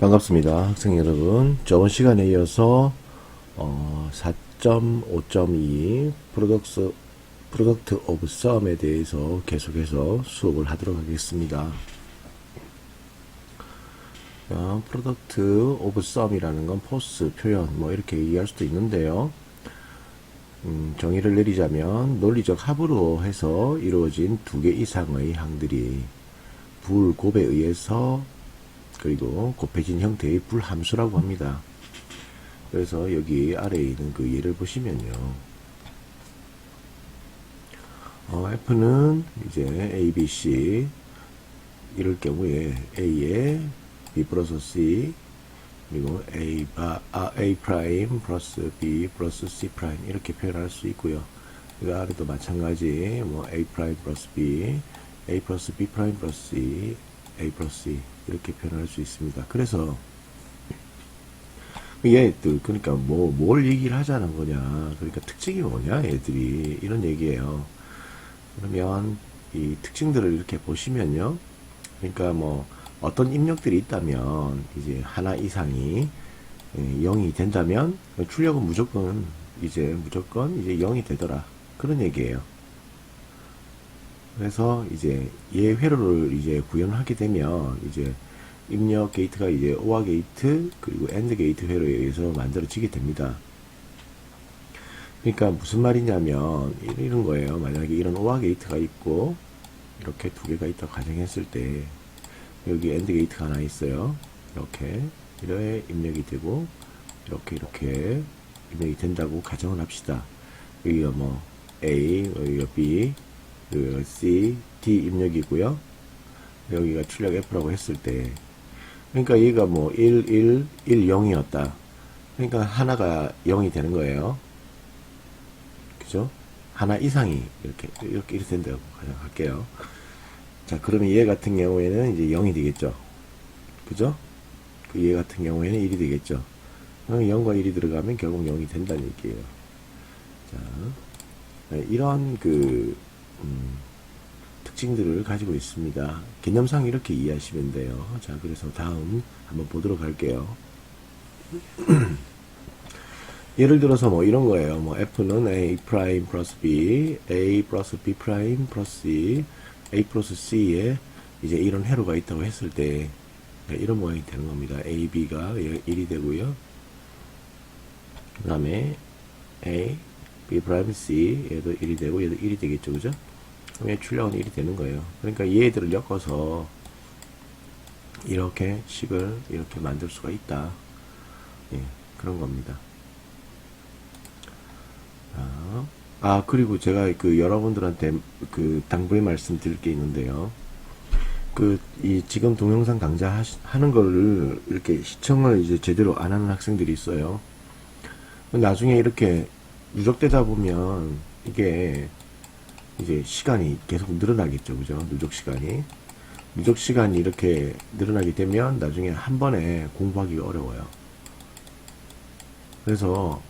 반갑습니다. 학생 여러분. 저번 시간에 이어서 4.5.2 프로덕트 오브 썸에 대해서 계속해서 수업을 하도록 하겠습니다. 프로덕트 오브 썸이라는 건 포스, 표현 뭐 이렇게 얘기할 수도 있는데요. 정의를 내리자면 논리적 합으로 해서 이루어진 두 개 이상의 항들이 불곱에 의해서 그리고 곱해진 형태의 불함수라고 합니다. 그래서 여기 아래에 있는 그 예를 보시면요. F는 이제 A, B, C 이럴 경우에 A에 B 플러스 C 그리고 A 프라임 플러스 B 플러스 C 프라임 이렇게 표현할 수 있고요. 그 아래도 마찬가지 뭐 A 프라임 플러스 B A 플러스 B 프라임 플러스 C A 플러스 C 이렇게 표현할 수 있습니다. 그래서 얘들 그러니까 뭘 얘기를 하자는 거냐, 그러니까 특징이 뭐냐 얘들이 이런 얘기예요. 그러면 이 특징들을 이렇게 보시면요, 그러니까 뭐 어떤 입력들이 있다면 이제 하나 이상이 0이 된다면 출력은 무조건 이제 0이 되더라, 그런 얘기예요. 그래서 이제 얘 회로를 이제 구현하게 되면 이제 입력 게이트가 이제 OR 게이트 그리고 AND 게이트 회로에 의해서 만들어지게 됩니다. 그러니까 무슨 말이냐면 이런 거예요. 만약에 이런 OR 게이트가 있고 이렇게 두 개가 있다고 가정했을 때 여기 AND 게이트가 하나 있어요. 이렇게 입력이 되고 이렇게 입력이 된다고 가정을 합시다. 여기가 뭐 A, 여기가 B, 여기가 C, D 입력이고요. 여기가 출력 F라고 했을 때, 그러니까 얘가 뭐 1, 1, 1, 0이었다. 그러니까 하나가 0이 되는 거예요. 그죠? 하나 이상이 이렇게 된다고 가정할게요. 자, 그러면 얘 같은 경우에는 이제 0이 되겠죠. 그죠? 그 얘 같은 경우에는 1이 되겠죠. 0과 1이 들어가면 결국 0이 된다는 얘기예요. 자, 이런 특징들을 가지고 있습니다. 개념상 이렇게 이해하시면 돼요. 자, 그래서 다음 한번 보도록 할게요. 예를 들어서 뭐 이런 거예요. 뭐 F는 A 프라임 플러스 B, A 플러스 B 프라임 플러스 C, A 플러스 C에 이제 이런 회로가 있다고 했을 때 이런 모양이 되는 겁니다. A, B가 1이 되고요. 그 다음에 A, B 프라임 C 얘도 1이 되고 얘도 1이 되겠죠. 그죠? 그럼 출력은 1이 되는 거예요. 그러니까 얘들을 엮어서 이렇게 식을 이렇게 만들 수가 있다. 예, 그런 겁니다. 그리고 제가 여러분들한테 당부의 말씀 드릴 게 있는데요. 이 지금 동영상 강좌 하는 거를 이렇게 시청을 이제 제대로 안 하는 학생들이 있어요. 나중에 이렇게 누적되다 보면 이게 이제 시간이 계속 늘어나겠죠. 그죠? 누적 시간이 이렇게 늘어나게 되면 나중에 한 번에 공부하기가 어려워요. 그래서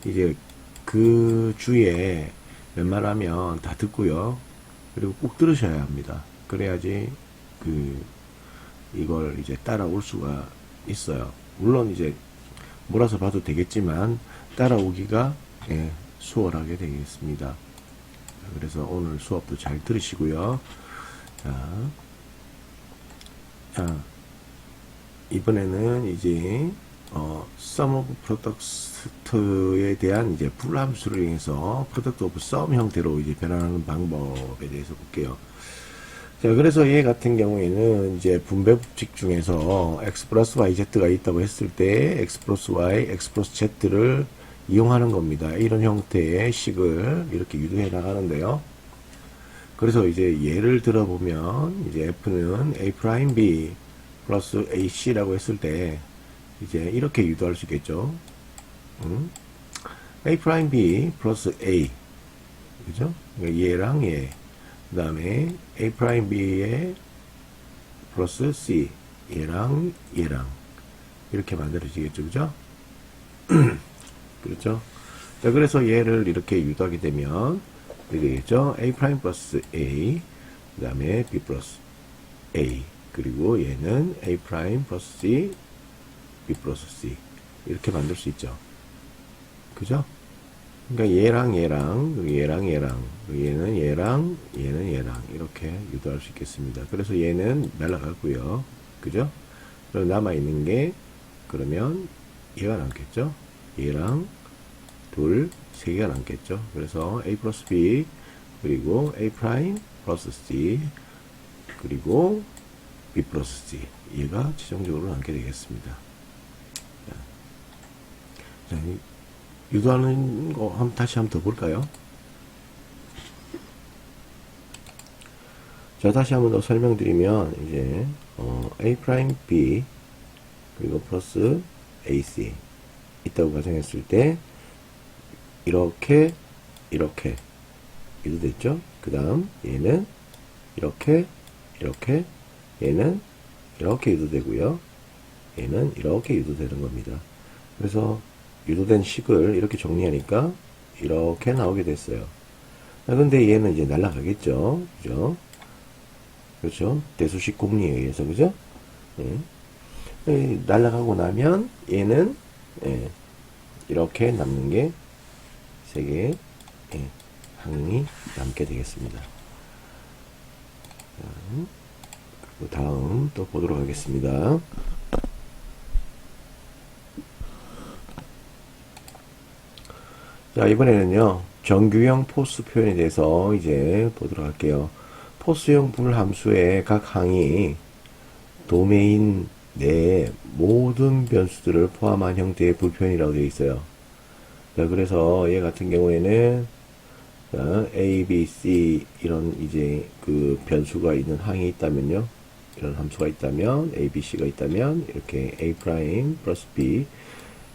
이제 그 주에 웬만하면 다 듣고요. 그리고 꼭 들으셔야 합니다. 그래야지 이걸 이제 따라올 수가 있어요. 물론 이제 몰아서 봐도 되겠지만 따라오기가 수월하게 되겠습니다. 그래서 오늘 수업도 잘 들으시고요. 자, 이번에는 이제 sum of product에 대한 이제 불함수를 이용해서 product of sum 형태로 이제 변환하는 방법에 대해서 볼게요. 자, 그래서 얘 같은 경우에는 이제 분배 법칙 중에서 x 플러스 y z가 있다고 했을 때 x 플러스 y, x 플러스 z를 이용하는 겁니다. 이런 형태의 식을 이렇게 유도해 나가는데요. 그래서 이제 예를 들어보면 이제 F는 A 프라임 B 플러스 AC라고 했을 때 이제 이렇게 유도할 수 있겠죠. A 프라임 B 플러스 A, 그죠? 그러니까 얘랑 얘, 그 다음에 A 프라임 B에 플러스 C, 얘랑 이렇게 만들어지겠죠. 그죠? 그렇죠? 자, 그래서 얘를 이렇게 유도하게 되면 이렇게 되겠죠. A 프라임 플러스 A, 그 다음에 B 플러스 A, 그리고 얘는 A 프라임 플러스 C, B 플러스 C 이렇게 만들 수 있죠. 그죠? 그러니까 얘랑 얘랑 얘랑 얘랑 얘는 얘랑 얘는 얘랑 이렇게 유도할 수 있겠습니다. 그래서 얘는 날아가고요. 그죠? 그럼 남아있는 게 그러면 얘가 남겠죠? 얘랑 둘, 세 개가 남겠죠? 그래서 A 플러스 B 그리고 A 프라임 플러스 C 그리고 B 플러스 C 얘가 최종적으로 남게 되겠습니다. 자, 유도하는 거 다시 한번 더 볼까요? 자, 다시 한번 더 설명드리면 이제 A 프라임 B 그리고 플러스 AC 있다고 가정했을 때 이렇게 유도됐죠? 그 다음 얘는 이렇게 얘는 이렇게 유도되고요. 얘는 이렇게 유도되는 겁니다. 그래서 유도된 식을 이렇게 정리하니까 이렇게 나오게 됐어요. 근데 얘는 이제 날아가겠죠. 그죠? 그렇죠? 대수식 공리에 의해서, 그죠? 날아가고 나면 얘는, 이렇게 남는 게 세 개의 항이 남게 되겠습니다. 그리고 다음 또 보도록 하겠습니다. 자, 이번에는요, 정규형 포스 표현에 대해서 이제 보도록 할게요. 포스형 불함수의 각 항이 도메인 내의 모든 변수들을 포함한 형태의 불표현이라고 되어 있어요. 자, 그래서 얘 같은 경우에는 자, A, B, C 이런 이제 그 변수가 있는 항이 있다면요. 이런 함수가 있다면 A, B, C가 있다면 이렇게 A 프라임 플러스 B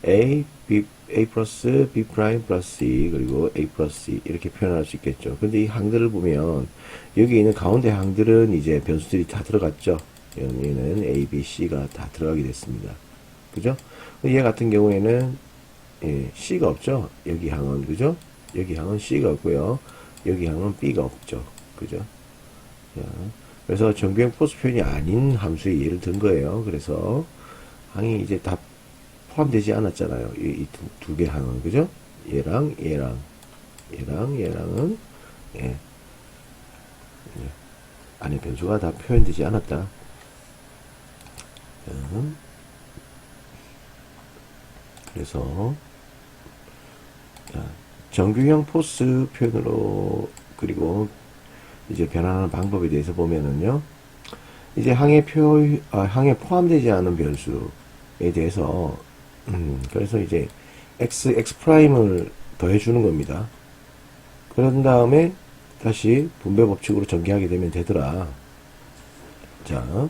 A, B, A 플러스 B 프라임 플러스 C 그리고 A 플러스 C 이렇게 표현할 수 있겠죠. 근데 이 항들을 보면 여기 있는 가운데 항들은 이제 변수들이 다 들어갔죠. 얘는 A, B, C가 다 들어가게 됐습니다. 그죠? 얘 같은 경우에는 C가 없죠. 여기 항은 그죠? 여기 항은 C가 없고요. 여기 항은 B가 없죠. 그죠? 자, 그래서 정규형 포스 표현이 아닌 함수의 예를 든 거예요. 그래서 항이 이제 다 포함되지 않았잖아요. 이 두 개 항은 그죠? 얘랑 얘랑은 안에 변수가 다 표현되지 않았다. 그래서 자, 정규형 포스 표현으로 그리고 이제 변환하는 방법에 대해서 보면은요. 이제 항에 포함되지 않은 변수에 대해서 그래서 이제 x 프라임을 더해주는 겁니다. 그런 다음에 다시 분배 법칙으로 전개하게 되면 되더라. 자,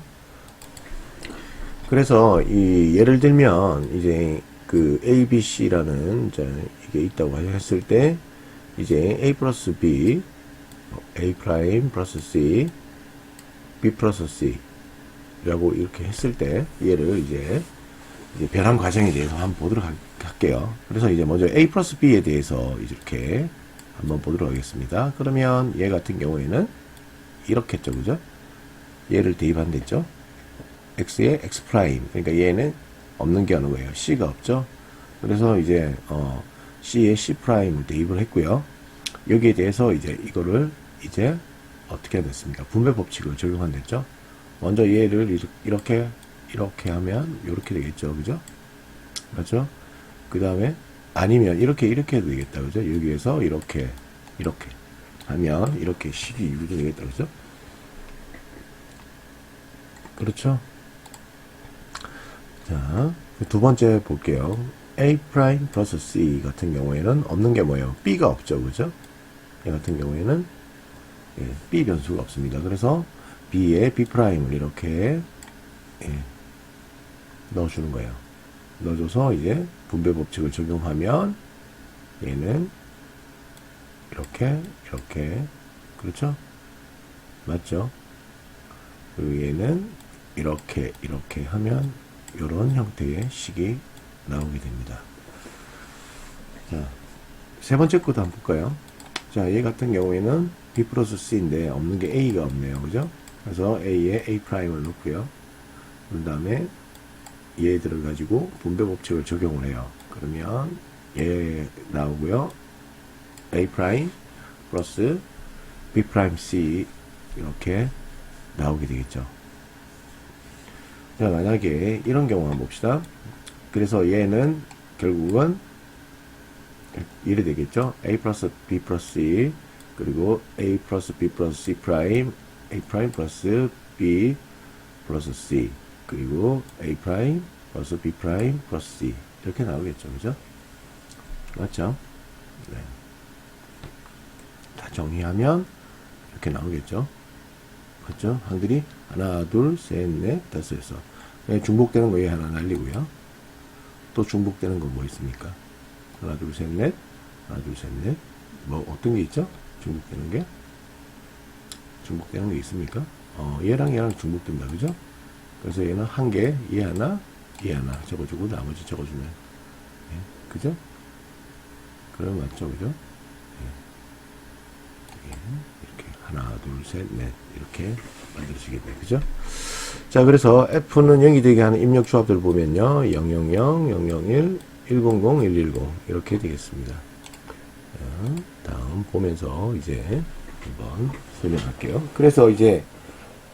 그래서 이 예를 들면 이제 그 A, B, C라는 이제 이게 있다고 했을 때 이제 A 플러스 B, A 프라임 플러스 C, B 플러스 C 라고 이렇게 했을 때 얘를 이제 변환 과정에 대해서 한번 보도록 할게요. 그래서 이제 먼저 A 플러스 B에 대해서 이렇게 한번 보도록 하겠습니다. 그러면 얘 같은 경우에는 이렇게 했죠, 그죠? 얘를 대입한댔죠? X에 X 프라임. 그러니까 얘는 없는 게 어느 거예요? C가 없죠? 그래서 이제, C에 C 프라임을 대입을 했고요. 여기에 대해서 이제 이거를 이제 어떻게 됐습니까? 분배 법칙을 적용한댔죠? 먼저 얘를 이렇게 하면 이렇게 되겠죠, 그죠? 맞죠? 그 다음에 아니면 이렇게 해도 되겠다, 그죠? 여기에서 이렇게 하면 이렇게 식이 유도되겠다, 그죠? 그렇죠? 자, 두 번째 볼게요. A 프라임 플러스 C 같은 경우에는 없는 게 뭐예요? B가 없죠, 그죠? 얘 같은 경우에는 B 변수가 없습니다. 그래서 B에 B 프라임을 이렇게 넣어주는 거예요. 넣어줘서 이제 분배 법칙을 적용하면 얘는 이렇게 그렇죠? 맞죠? 그리고 얘는 이렇게 하면 이런 형태의 식이 나오게 됩니다. 자, 세 번째 것도 한번 볼까요? 자, 얘 같은 경우에는 B 플러스 C인데 없는 게 A가 없네요. 그죠? 그래서 A에 A 프라임을 넣고요. 그 다음에 얘들을 가지고 분배 법칙을 적용을 해요. 그러면 얘 나오고요. A 프라임 플러스 B 프라임 C 이렇게 나오게 되겠죠. 자, 만약에 이런 경우 한번 봅시다. 그래서 얘는 결국은 이래 되겠죠. A 플러스 B 플러스 C 그리고 A 플러스 B 플러스 C 프라임 A 프라임 플러스 B 플러스 C 그리고 A 프라임 플러스 B 프라임 플러스 C 이렇게 나오겠죠. 그죠? 맞죠? 네. 다 정리하면 이렇게 나오겠죠. 맞죠? 항들이 하나, 둘, 셋, 넷, 다섯에서 중복되는 거 얘 하나 날리고요. 또 중복되는 건 뭐 있습니까? 하나, 둘, 셋, 넷, 하나, 둘, 셋, 넷. 뭐 어떤 게 있죠? 중복되는 게? 중복되는 게 있습니까? 얘랑 얘랑 중복된다, 그죠? 그래서 얘는 한 개, 얘 하나 적어주고 나머지 적어주면, 예, 그죠? 그럼 맞죠, 그죠? 예, 이렇게 하나, 둘, 셋, 넷 이렇게 만들어지게 돼, 그죠? 자, 그래서 F는 0이 되게 하는 입력 조합들을 보면요, 000, 001, 100, 110 이렇게 되겠습니다. 자, 다음 보면서 이제 한번 설명할게요. 그래서 이제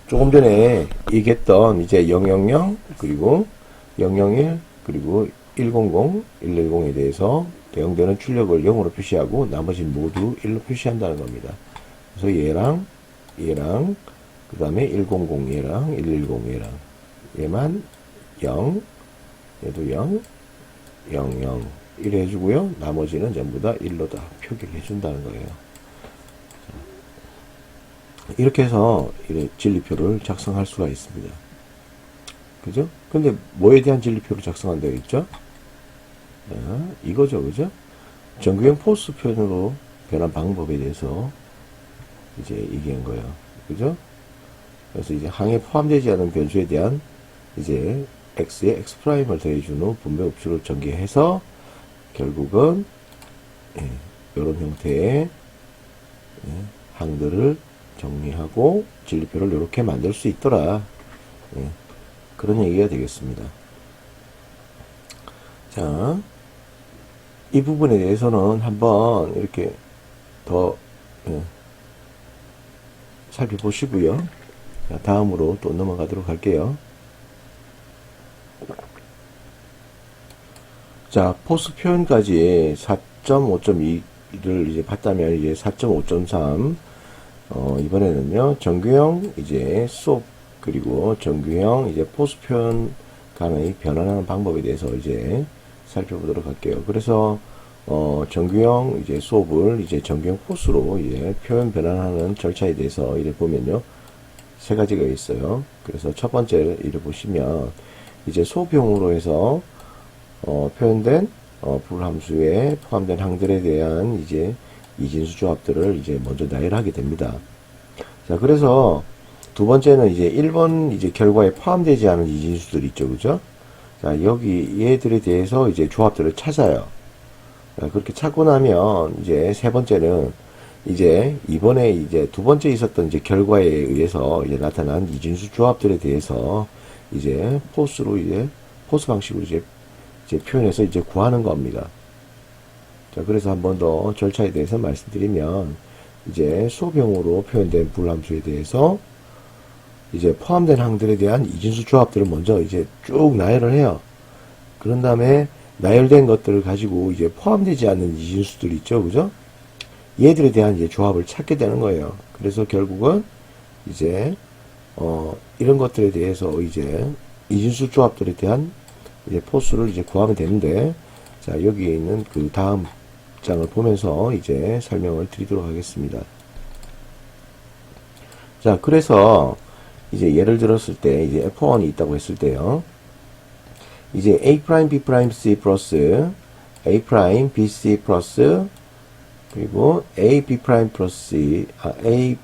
조금 전에 얘기했던 이제 000 그리고 001 그리고 100, 110에 대해서 대응되는 출력을 0으로 표시하고 나머지는 모두 1로 표시한다는 겁니다. 그래서 얘랑 그 다음에 100 얘랑 110 얘랑 얘만 0 얘도 0 00 이래 해주고요. 나머지는 전부 다 1로 다 표기를 해준다는 거예요. 이렇게 해서 진리표를 작성할 수가 있습니다. 그죠? 근데 뭐에 대한 진리표를 작성한다고 했죠? 이거죠, 그죠? 정규형 포스 표현으로 변한 방법에 대해서 이제 얘기한 거예요. 그죠? 그래서 이제 항에 포함되지 않은 변수에 대한 이제 x에 x'을 더해준 후 분배 법칙을 전개해서 결국은 이런 형태의 항들을 정리하고 진리표를 이렇게 만들 수 있더라. 그런 얘기가 되겠습니다. 자, 이 부분에 대해서는 한번 이렇게 더 살펴보시고요. 자, 다음으로 또 넘어가도록 할게요. 자, 포스 표현까지 4.5.2를 이제 봤다면 이제 4.5.3 이번에는요, 정규형 이제 수업 그리고 정규형 이제 포스 표현 간의 변환하는 방법에 대해서 이제 살펴보도록 할게요. 그래서 정규형 이제 수업을 이제 정규형 포스로 이제 표현 변환하는 절차에 대해서 이래 보면요, 세 가지가 있어요. 그래서 첫 번째 이래 보시면 이제 수업용으로 해서 표현된 불함수에 포함된 항들에 대한 이제 이진수 조합들을 이제 먼저 나열하게 됩니다. 자, 그래서 두 번째는 이제 1번 이제 결과에 포함되지 않은 이진수들 있죠, 그죠? 자, 여기 얘들에 대해서 이제 조합들을 찾아요. 자, 그렇게 찾고 나면 이제 세 번째는 이제 이번에 이제 두 번째 있었던 이제 결과에 의해서 이제 나타난 이진수 조합들에 대해서 이제 포스로 이제 포스 방식으로 이제 표현해서 이제 구하는 겁니다. 자, 그래서 한 번 더 절차에 대해서 말씀드리면 이제 수업용으로 표현된 불함수에 대해서 이제 포함된 항들에 대한 이진수 조합들을 먼저 이제 쭉 나열을 해요. 그런 다음에 나열된 것들을 가지고 이제 포함되지 않는 이진수들 있죠, 그죠? 얘들에 대한 이제 조합을 찾게 되는 거예요. 그래서 결국은 이제 이런 것들에 대해서 이제 이진수 조합들에 대한 이제 포스를 이제 구하면 되는데, 자, 여기에 있는 그 다음 장을 보면서 이제 설명을 드리도록 하겠습니다. 자, 그래서 이제 예를 들었을 때 이제 F1이 있다고 했을 때요, 이제 A 프라임 B 프라임 C 플러스 A 프라임 B C 플러스 그리고 A B 프라임 플러스 C A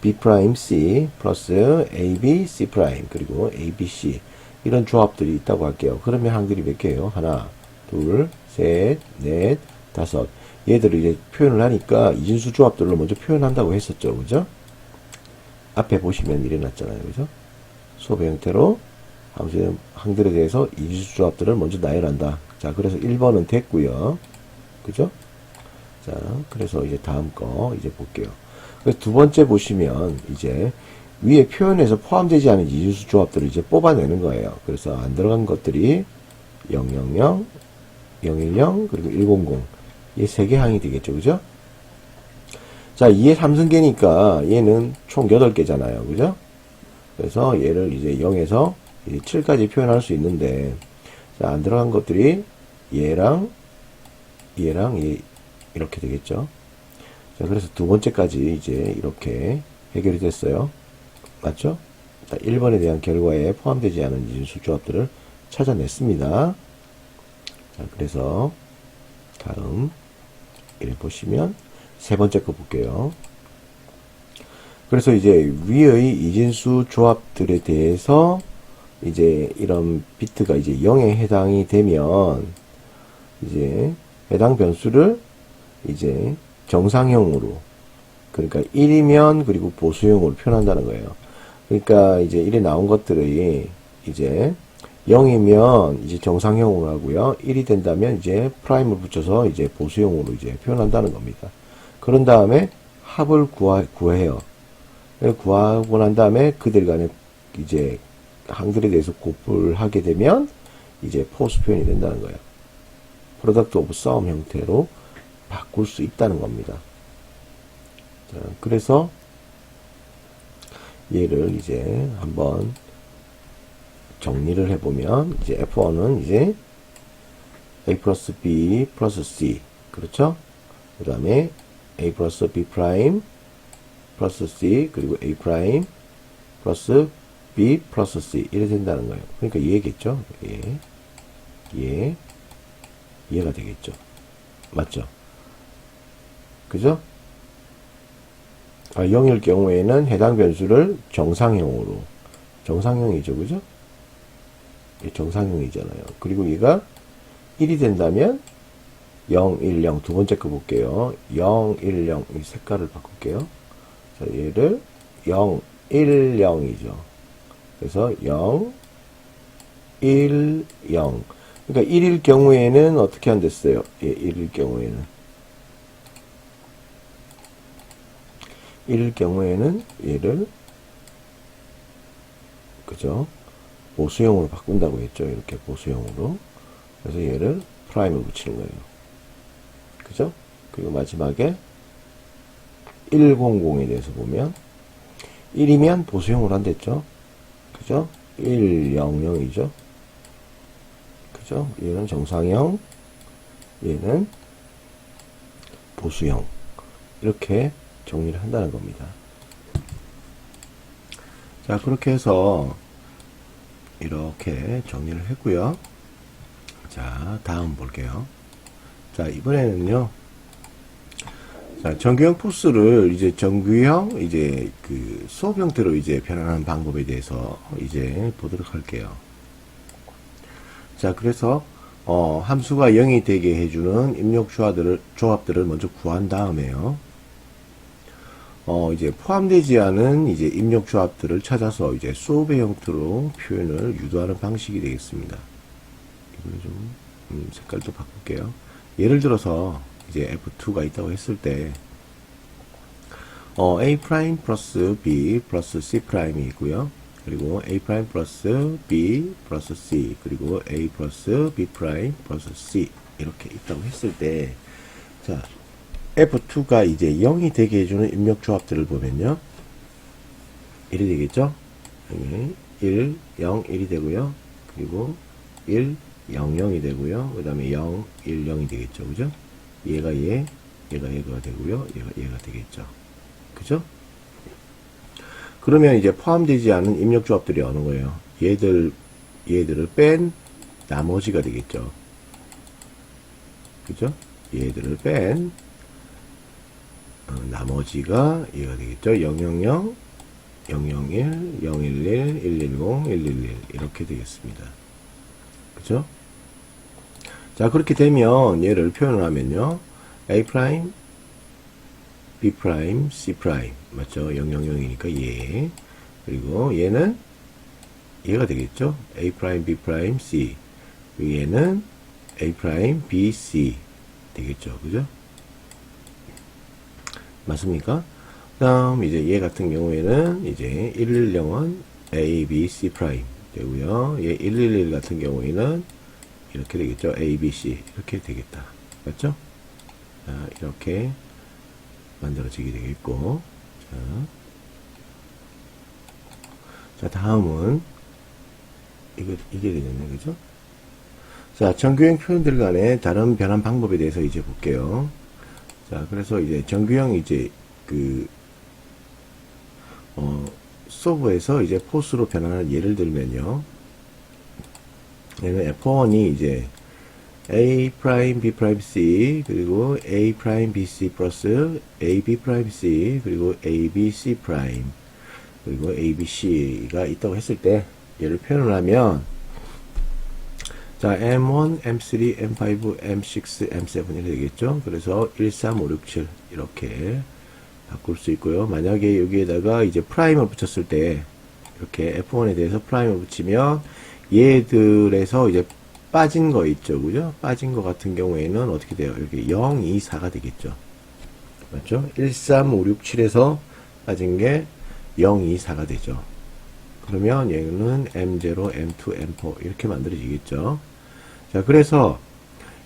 B 프라임 C 플러스 A B C 프라임 그리고 A B C 이런 조합들이 있다고 할게요. 그러면 항들이 몇 개예요? 하나, 둘, 셋, 넷, 다섯. 얘들을 이제 표현을 하니까 이진수 조합들로 먼저 표현한다고 했었죠, 그죠? 앞에 보시면 이래 놨잖아요, 그죠? 수업의 형태로 함수의 항들에 대해서 이진수 조합들을 먼저 나열한다. 자, 그래서 1번은 됐고요. 그죠? 자, 그래서 이제 다음 거 이제 볼게요. 그래서 두 번째 보시면 이제 위에 표현에서 포함되지 않은 이진수 조합들을 이제 뽑아내는 거예요. 그래서 안 들어간 것들이 000, 010, 그리고 100. 이 세 개 항이 되겠죠. 그죠? 자, 2의 3승계니까 얘는 총 8개잖아요. 그죠? 그래서 얘를 이제 0에서 이제 7까지 표현할 수 있는데, 자, 안 들어간 것들이 얘랑 얘 이렇게 되겠죠. 자, 그래서 두 번째까지 이제 이렇게 해결이 됐어요. 맞죠? 자, 1번에 대한 결과에 포함되지 않은 이진수 조합들을 찾아냈습니다. 자, 그래서 다음 이렇게 보시면 세 번째 거 볼게요. 그래서 이제 위의 이진수 조합들에 대해서 이제 이런 비트가 이제 0에 해당이 되면 이제 해당 변수를 이제 정상형으로, 그러니까 1이면 그리고 보수형으로 표현한다는 거예요. 그러니까 이제 이래 나온 것들이 이제 0이면 이제 정상형으로 하고요. 1이 된다면 이제 프라임을 붙여서 이제 보수형으로 이제 표현한다는 겁니다. 그런 다음에 합을 구해요. 구하고 난 다음에 그들 간에 이제 항들에 대해서 곱을 하게 되면 이제 포스 표현이 된다는 거예요. 프로덕트 오브 썸 형태로 바꿀 수 있다는 겁니다. 자, 그래서 얘를 이제 한번 정리를 해보면 이제 F1은 이제 A 플러스 B 플러스 C, 그렇죠? 그 다음에 A 플러스 B 프라임 플러스 C, 그리고 A 프라임 플러스 B 플러스 C 이래 된다는 거예요. 그러니까 얘겠죠? 얘가 되겠죠. 맞죠? 그죠? 0일 경우에는 해당 변수를 정상형으로, 정상형이죠. 그죠? 정상형이잖아요. 그리고 얘가 1이 된다면 0, 1, 0 두 번째 거 볼게요. 0, 1, 0 이 색깔을 바꿀게요. 자, 얘를 0, 1, 0이죠. 그래서 0, 1, 0. 그러니까 1일 경우에는 어떻게 안 됐어요? 1일 경우에는. 1일 경우에는 얘를, 그죠? 보수형으로 바꾼다고 했죠. 이렇게 보수형으로. 그래서 얘를 프라임을 붙이는 거예요. 그죠? 그리고 마지막에 100에 대해서 보면 1이면 보수형으로 한댔죠. 그죠? 100이죠. 그죠? 얘는 정상형, 얘는 보수형. 이렇게 정리를 한다는 겁니다. 자, 그렇게 해서 이렇게 정리를 했고요. 자, 다음 볼게요. 자, 이번에는요. 자, 정규형 포스를 이제 정규형 이제 그 수업 형태로 이제 변환하는 방법에 대해서 이제 보도록 할게요. 자, 그래서 함수가 0이 되게 해주는 입력 조합들을 먼저 구한 다음에요. 이제 포함되지 않은 이제 입력 조합들을 찾아서 이제 수업의 형태로 표현을 유도하는 방식이 되겠습니다. 이걸 좀 색깔도 바꿀게요. 예를 들어서 이제 F2가 있다고 했을 때 A 프라임 플러스 B 플러스 C 프라임이 있고요. 그리고 A 프라임 플러스 B 플러스 C, 그리고 A 플러스 B 프라임 플러스 C 이렇게 있다고 했을 때, 자, F2가 이제 0이 되게 해주는 입력 조합들을 보면요. 1이 되겠죠? 1, 0, 1이 되고요. 그리고 1, 0, 0이 되고요. 그 다음에 0, 1, 0이 되겠죠. 그죠? 얘가 얘가 되고요. 얘가 되겠죠. 그죠? 그러면 이제 포함되지 않은 입력 조합들이 어느 거예요? 얘들을 뺀 나머지가 되겠죠. 그죠? 얘들을 뺀 나머지가 얘가 되겠죠. 000, 001, 011, 110, 111 이렇게 되겠습니다. 그죠? 자, 그렇게 되면 얘를 표현을 하면요. A 프라임, B 프라임, C 프라임 맞죠? 000이니까 얘. 그리고 얘는 얘가 되겠죠. A 프라임, B 프라임, C. 여기에는 A 프라임, B, C 되겠죠. 그죠? 맞습니까? 그 다음 이제 얘 같은 경우에는 이제 110은 A, B, C 프라임 되고요. 얘 111 같은 경우에는 이렇게 되겠죠. A, B, C 이렇게 되겠다. 맞죠? 자, 이렇게 만들어지게 되겠고, 자, 다음은 이게 되겠네, 그죠? 자, 정규형 표현들 간의 다른 변환 방법에 대해서 이제 볼게요. 자, 그래서 이제 정규형 이제 서브에서 이제 포스로 변환을 예를 들면요. 얘는 F1이 이제 A 프라임 B 프라임 C 그리고 A 프라임 B C 플러스 A B 프라임 C 그리고 A B C 프라임 그리고 A B C가 있다고 했을 때 얘를 표현을 하면 자 M1, M3, M5, M6, M7 이렇게 되겠죠. 그래서 1, 3, 5, 6, 7 이렇게 바꿀 수 있고요. 만약에 여기에다가 이제 프라임을 붙였을 때 이렇게 F1에 대해서 프라임을 붙이면 얘들에서 이제 빠진 거 있죠. 그죠? 빠진 거 같은 경우에는 어떻게 돼요? 이렇게 0, 2, 4가 되겠죠. 맞죠? 1, 3, 5, 6, 7에서 빠진 게 0, 2, 4가 되죠. 그러면 얘는 M0, M2, M4 이렇게 만들어지겠죠. 자, 그래서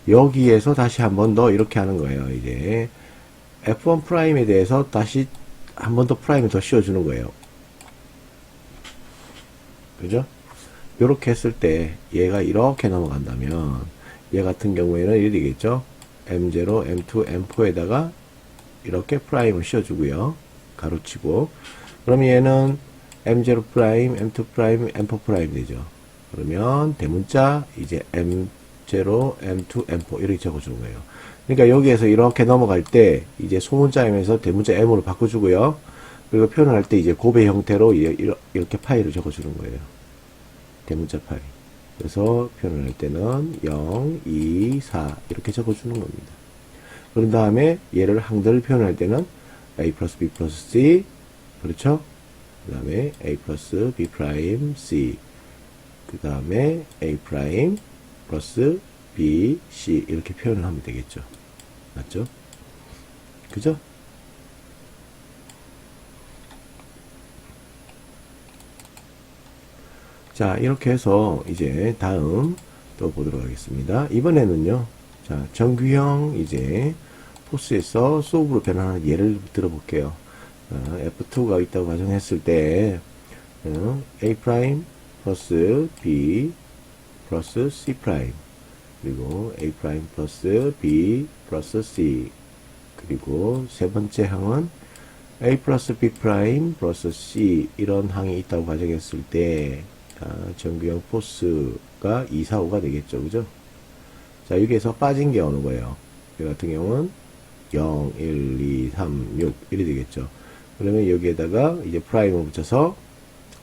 여기에서 다시 한 번 더 이렇게 하는 거예요. 이제 F1 프라임에 대해서 다시 한 번 더 프라임을 더 씌워주는 거예요. 그죠? 요렇게 했을 때 얘가 이렇게 넘어간다면 얘 같은 경우에는 이렇게 되겠죠. M0, M2, M4에다가 이렇게 프라임을 씌워주고요. 가로치고 그러면 얘는 M0 프라임, M2 프라임, M4 프라임 되죠. 그러면 대문자 이제 M0, M2, M4 이렇게 적어주는 거예요. 그러니까 여기에서 이렇게 넘어갈 때 이제 소문자 M에서 대문자 M으로 바꿔주고요. 그리고 표현을 할 때 이제 곱의 형태로 이렇게 파일을 적어주는 거예요. 대문자 파일. 그래서 표현을 할 때는 0, 2, 4 이렇게 적어주는 겁니다. 그런 다음에 얘를 항들을 표현할 때는 A 플러스 B 플러스 C 그렇죠? 그 다음에 A 플러스 B 프라임 C 그 다음에 A 프라임 플러스 B, C 이렇게 표현을 하면 되겠죠. 맞죠? 그죠? 자, 이렇게 해서 이제 다음 또 보도록 하겠습니다. 이번에는요. 자, 정규형 이제 포스에서 소브로 변환하는 예를 들어볼게요. F2가 있다고 가정했을 때 A 프라임 플러스 B 플러스 C 프라임 그리고 A 프라임 플러스 B 플러스 C 그리고 세 번째 항은 A 플러스 B 프라임 플러스 C 이런 항이 있다고 가정했을 때 정규형 포스가 2, 4, 5가 되겠죠. 그죠? 자, 여기에서 빠진 게 어느 거예요? 이 같은 경우는 0, 1, 2, 3, 6 이렇게 되겠죠. 그러면 여기에다가 이제 프라임을 붙여서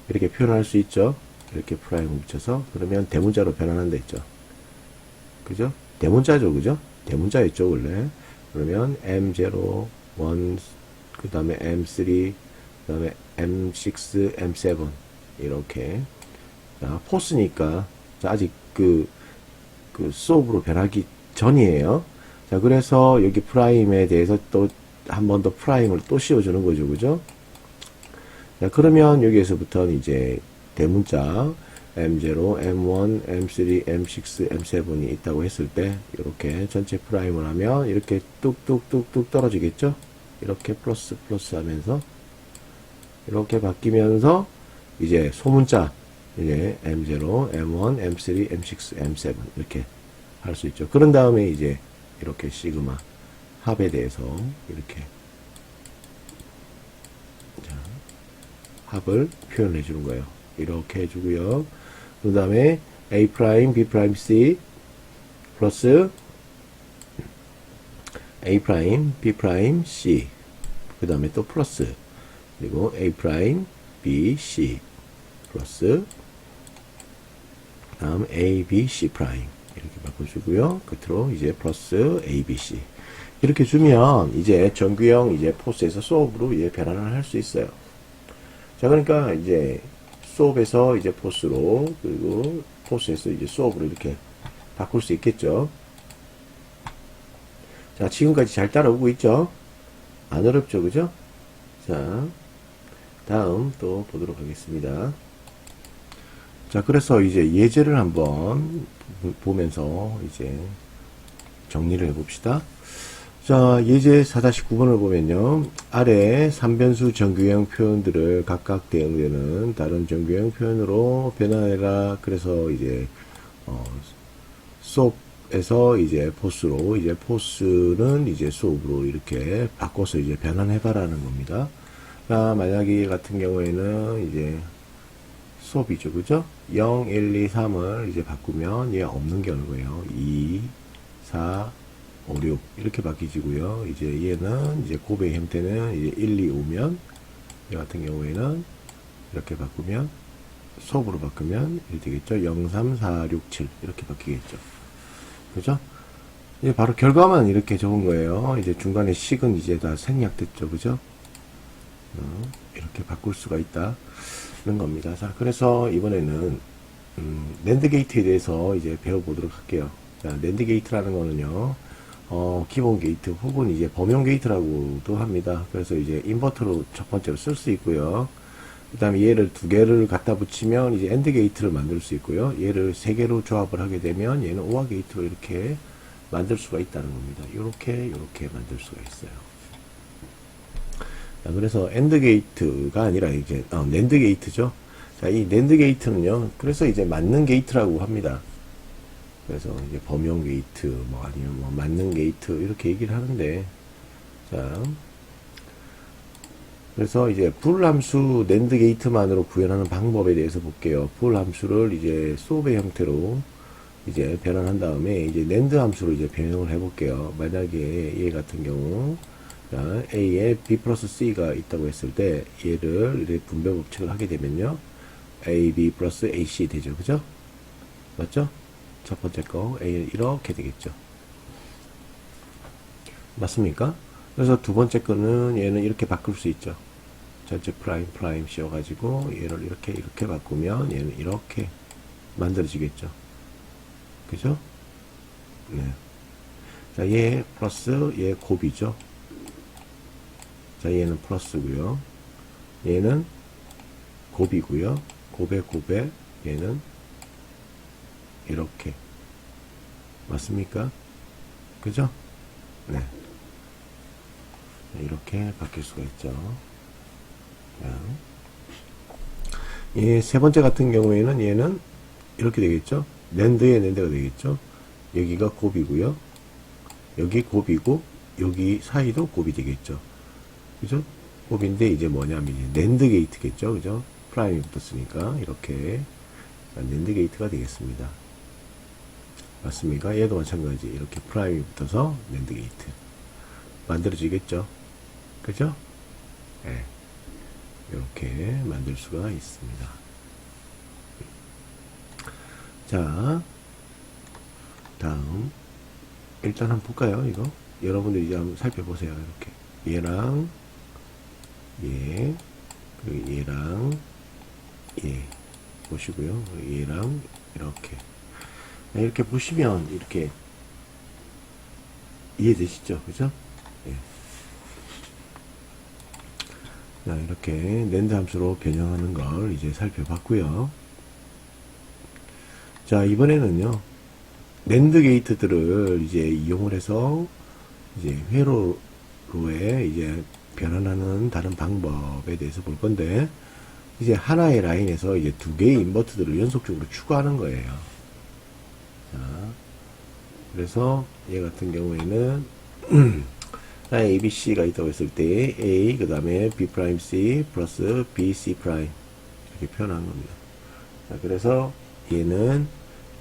이렇게 표현할 수 있죠. 이렇게 프라임을 붙여서 그러면 대문자로 변환한다 했죠. 그죠? 대문자죠. 그죠? 대문자였죠. 원래. 그러면 M0, 1, 그 다음에 M3, 그 다음에 M6, M7 이렇게 자, 포스니까 자, 아직 수업으로 변하기 전이에요. 자, 그래서 여기 프라임에 대해서 또 한 번 더 프라임을 또 씌워주는 거죠. 그죠? 자, 그러면 여기에서부터는 이제 대문자 M0, M1, M3, M6, M7이 있다고 했을 때 이렇게 전체 프라임을 하면 이렇게 뚝뚝뚝뚝 떨어지겠죠? 이렇게 플러스 플러스 하면서 이렇게 바뀌면서 이제 소문자 이제 M0, M1, M3, M6, M7 이렇게 할 수 있죠. 그런 다음에 이제 이렇게 시그마 합에 대해서 이렇게 자, 합을 표현해 주는 거예요. 이렇게 해주고요. 그 다음에 A 프라임, B 프라임, C 플러스 A 프라임, B 프라임, C 그 다음에 또 플러스 그리고 A 프라임, B, C 플러스 다음 A, B, C 프라임 이렇게 바꿔주고요. 끝으로 이제 플러스 A, B, C 이렇게 주면 이제 정규형 이제 포스에서 수업으로 이제 변환을 할 수 있어요. 자, 그러니까 이제 수업에서 이제 포스로, 그리고 포스에서 이제 수업으로 이렇게 바꿀 수 있겠죠. 자, 지금까지 잘 따라오고 있죠? 안 어렵죠, 그죠? 자, 다음 또 보도록 하겠습니다. 자, 그래서 이제 예제를 한번 보면서 이제 정리를 해봅시다. 자, 예제 4-9번을 보면요. 아래 3변수 정규형 표현들을 각각 대응되는 다른 정규형 표현으로 변환해라. 그래서 이제, 수업에서 이제 포스로, 이제 포스는 이제 수업으로 이렇게 바꿔서 이제 변환해봐라는 겁니다. 자, 만약에 같은 경우에는 이제 수업이죠. 그죠? 0, 1, 2, 3을 이제 바꾸면 얘 없는 경우예요. 2, 4, 5, 6 이렇게 바뀌지고요. 이제 얘는 이제 곱의 형태는 이제 1, 2, 5면 얘 같은 경우에는 이렇게 바꾸면 수업으로 바꾸면 이렇게 되겠죠. 0, 3, 4, 6, 7 이렇게 바뀌겠죠. 그죠? 이제 바로 결과만 이렇게 적은 거예요. 이제 중간에 식은 이제 다 생략됐죠. 그죠? 이렇게 바꿀 수가 있다. 는 겁니다. 자, 그래서 이번에는 낸드 게이트에 대해서 이제 배워보도록 할게요. 자, 낸드 게이트라는 거는요, 기본 게이트 혹은 이제 범용 게이트라고도 합니다. 그래서 이제 인버터로 첫 번째로 쓸 수 있고요. 그 다음에 얘를 두 개를 갖다 붙이면 이제 엔드 게이트를 만들 수 있고요. 얘를 세 개로 조합을 하게 되면 얘는 오화 게이트로 이렇게 만들 수가 있다는 겁니다. 요렇게 만들 수가 있어요. 자, 그래서 엔드 게이트가 아니라 이제 낸드 게이트죠. 자, 이 낸드 게이트는요. 그래서 이제 맞는 게이트라고 합니다. 그래서 이제 범용 게이트 뭐 아니면 뭐 맞는 게이트 이렇게 얘기를 하는데, 자, 그래서 이제 불 함수 낸드 게이트만으로 구현하는 방법에 대해서 볼게요. 불 함수를 이제 수업의 형태로 이제 변환한 다음에 이제 낸드 함수로 이제 변형을 해볼게요. 만약에 얘 같은 경우 자, A에 B 플러스 C가 있다고 했을 때 얘를 이렇게 분배 법칙을 하게 되면요. A, B 플러스 AC 되죠. 그죠? 맞죠? 첫 번째 거 A 이렇게 되겠죠. 맞습니까? 그래서 두 번째 거는 얘는 이렇게 바꿀 수 있죠. 전체 프라임 씌워가지고 얘를 이렇게 바꾸면 얘는 이렇게 만들어지겠죠. 그죠? 네. 자, 얘 플러스 얘 곱이죠. 자, 얘는 플러스고요. 얘는 곱이고요. 곱에 얘는 이렇게 맞습니까? 그죠? 네. 이렇게 바뀔 수가 있죠. 얘 세 번째 같은 경우에는 얘는 이렇게 되겠죠. 낸드의 낸드가 되겠죠. 여기가 곱이고요. 여기 곱이고 여기 사이도 곱이 되겠죠. 그죠? 곱인데 이제 뭐냐면 이제 낸드 게이트겠죠. 그죠? 프라임이 붙었으니까 이렇게 낸드 게이트가 되겠습니다. 맞습니까? 얘도 마찬가지. 이렇게 프라임이 붙어서 낸드 게이트 만들어지겠죠. 그죠? 네. 이렇게 만들 수가 있습니다. 자, 다음 일단 한번 볼까요? 이거 여러분들이 이제 한번 살펴보세요. 이렇게 얘랑 얘 그리고 얘랑 얘 보시고요. 얘랑 이렇게 보시면 이렇게 이해되시죠? 그죠? 예. 자, 이렇게 낸드 함수로 변형하는 걸 이제 살펴봤고요. 자, 이번에는요. 낸드 게이트들을 이제 이용을 해서 이제 회로로에 이제 변환하는 다른 방법에 대해서 볼 건데, 이제 하나의 라인에서 이제 두 개의 인버터들을 연속적으로 추가하는 거예요. 자, 그래서 얘 같은 경우에는 A, B, C가 있다고 했을 때 A, 그 다음에 B 프라임 C 플러스 B, C 프라임 이렇게 표현한 겁니다. 자, 그래서 얘는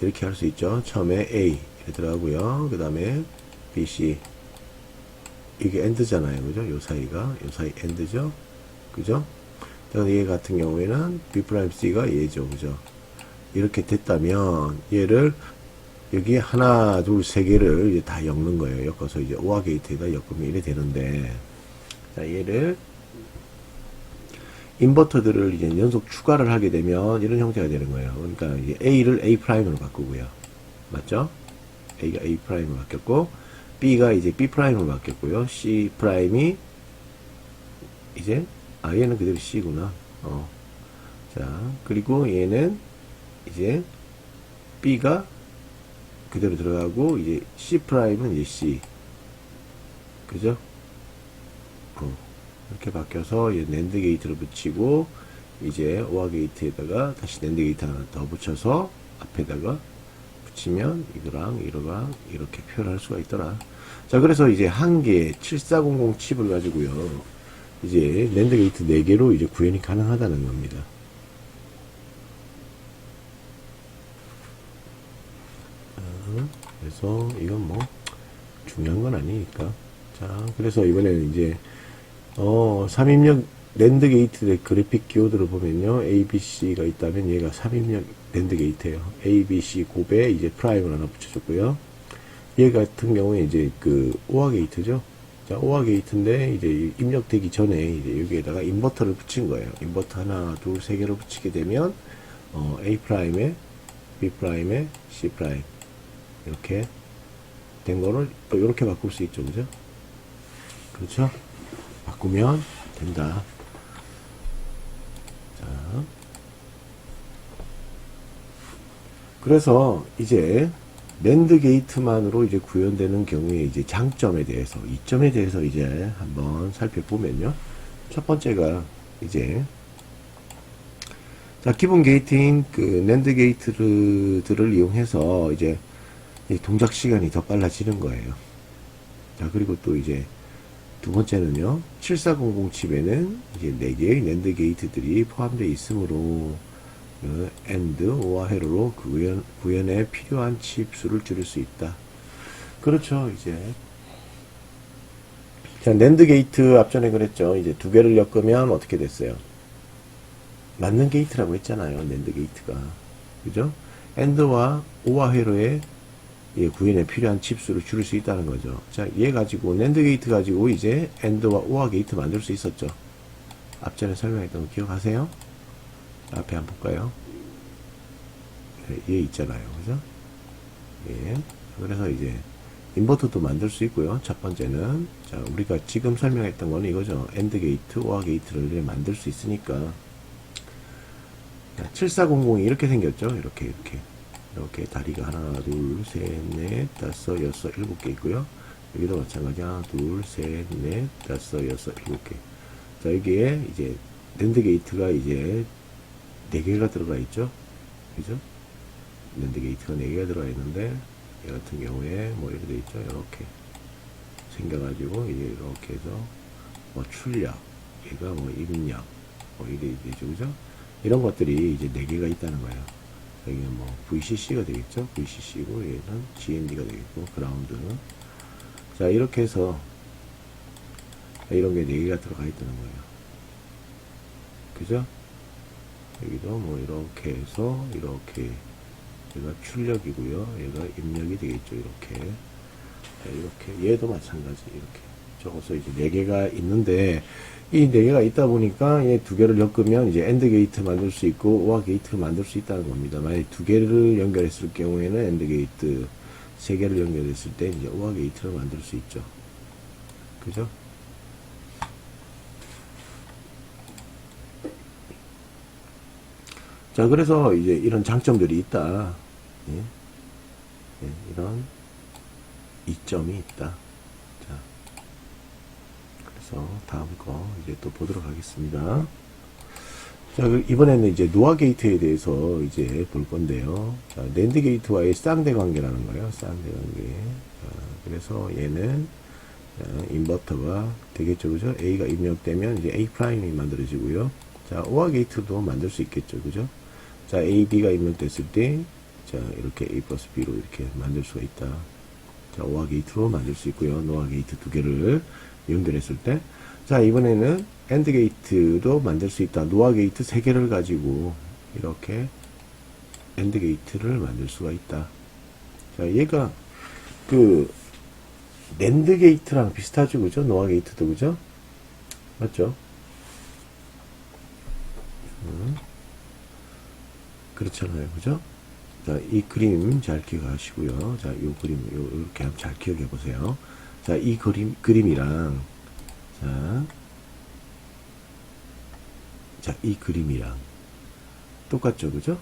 이렇게 할 수 있죠. 처음에 A 이렇게 들어가고요. 그 다음에 B, C 이게 엔드잖아요. 그죠? 요 사이 엔드죠? 그죠? 얘 같은 경우에는 B 프라임 C가 얘죠. 그죠? 이렇게 됐다면 얘를 여기 하나, 둘, 세 개를 이제 다 엮는 거예요. 엮어서 이제 오화 게이트에다 엮으면 이래 되는데, 자, 얘를 인버터들을 이제 연속 추가를 하게 되면 이런 형태가 되는 거예요. 그러니까 이제 A를 A 프라임으로 바꾸고요. 맞죠? A가 A 프라임으로 바뀌었고, B가 이제 B 프라임으로 바뀌었고요. C 프라임이 이제, 얘는 그대로 C구나. 자, 그리고 얘는 이제 B가 그대로 들어가고, 이제 C 프라임은 이제 C. 그죠? 이렇게 바뀌어서 이제 낸드 게이트를 붙이고, 이제 오아 게이트에다가 다시 낸드 게이트 하나 더 붙여서 앞에다가 붙이면 이거랑 이거랑 이렇게 표현할 수가 있더라. 자, 그래서 이제 한 개의 7400 칩을 가지고요. 이제 낸드 게이트 4개로 이제 구현이 가능하다는 겁니다. 그래서 이건 뭐 중요한 건 아니니까. 자, 그래서 이번에는 이제 3입력 낸드 게이트의 그래픽 키워드를 보면요, ABC가 있다면 얘가 3입력 낸드 게이트예요. ABC 곱에 이제 프라임을 하나 붙여줬고요. 얘 같은 경우에 이제 그 오아 게이트죠. 자, 오아 게이트인데 이제 입력되기 전에 이제 여기에다가 인버터를 붙인 거예요. 인버터 하나, 둘, 세 개를 붙이게 되면 A 프라임에 B 프라임에 C 프라임 이렇게 된 거를 또 이렇게 바꿀 수 있죠, 그죠? 그렇죠? 바꾸면 된다. 자, 그래서 이제 낸드 게이트만으로 이제 구현되는 경우에 이제 장점에 대해서, 이점에 대해서 이제 한번 살펴보면요. 첫 번째가 이제 자, 기본 게이트인 그 낸드 게이트들을 이용해서 이제 동작 시간이 더 빨라지는 거예요. 자, 그리고 또 이제 두 번째는요, 7400 칩에는 이제 4개의 낸드 게이트들이 포함되어 있으므로 AND, OR, 회로로 구현에 필요한 칩 수를 줄일 수 있다. 그렇죠, 이제. 자, 낸드 게이트 앞전에 그랬죠. 이제 2개를 엮으면 어떻게 됐어요? 맞는 게이트라고 했잖아요, 낸드 게이트가. 그죠? AND와 OR 회로에 구현에 필요한 칩수를 줄일 수 있다는 거죠. 자, 얘 가지고, 낸드 게이트 가지고 이제 AND와 OR 게이트 만들 수 있었죠. 앞전에 설명했던 거 기억하세요? 앞에 한번 볼까요? 얘 있잖아요. 그죠? 예. 그래서 이제, 인버터도 만들 수 있고요. 첫 번째는. 자, 우리가 지금 설명했던 거는 이거죠. AND 게이트, OR 게이트를 만들 수 있으니까. 7400이 이렇게 생겼죠. 이렇게 다리가 하나, 둘, 셋, 넷, 다섯, 여섯, 7개 있고요. 여기도 마찬가지 하나, 둘, 셋, 넷, 다섯, 여섯, 7개. 자, 여기에 이제 낸드 게이트가 이제 4개가 들어가 있죠. 그죠? 낸드 게이트가 4개가 들어가 있는데, 얘 같은 경우에 뭐 이렇게 돼 있죠. 이렇게 생겨가지고 이제 이렇게 해서 뭐 출력, 얘가 뭐 입력, 뭐 이래 되죠. 그죠? 이런 것들이 이제 4개가 있다는 거예요. 여기는 뭐 VCC가 되겠죠. VCC고 얘는 GND가 되겠고 그라운드는. 자, 이렇게 해서 이런 게 4개가 들어가 있다는 거예요. 그죠? 여기도 뭐 이렇게 해서 이렇게 얘가 출력이고요. 얘가 입력이 되겠죠. 이렇게 얘도 마찬가지 이렇게 적어서 이제 4개가 있는데, 이 4개가 있다 보니까 얘 2개를 엮으면 이제 AND 게이트 만들 수 있고 OR 게이트를 만들 수 있다는 겁니다. 만약 2개를 연결했을 경우에는 AND 게이트, 3개를 연결했을 때 이제 OR 게이트를 만들 수 있죠. 그죠? 자, 그래서 이제 이런 장점들이 있다. 예? 예, 이런 이점이 있다. 자, 그래서 다음 거 이제 또 보도록 하겠습니다. 자, 이번에는 이제 노아 게이트에 대해서 이제 볼 건데요. 자, 낸드 게이트와의 쌍대 관계라는 거예요. 쌍대 관계. 자, 그래서 얘는 인버터가 되겠죠. 그죠? A가 입력되면 이제 A 프라임이 만들어지고요. 자, OR 게이트도 만들 수 있겠죠. 그죠? 자, A, B가 입력됐을 때, 자, 이렇게 A 플러스 B로 이렇게 만들 수가 있다. 자, OR 게이트로 만들 수 있고요. NOR 게이트 2개를 연결했을 때. 자, 이번에는 AND 게이트도 만들 수 있다. NOR 게이트 3개를 가지고 이렇게 AND 게이트를 만들 수가 있다. 자, 얘가 그 낸드 게이트랑 비슷하죠. 그죠? NOR 게이트도 그죠? 맞죠? 그렇잖아요. 그죠? 자, 이 그림 잘 기억하시고요. 자, 요 그림, 이렇게 한번 잘 기억해 보세요. 자, 이 그림이랑, 자, 이 그림이랑 똑같죠? 그죠?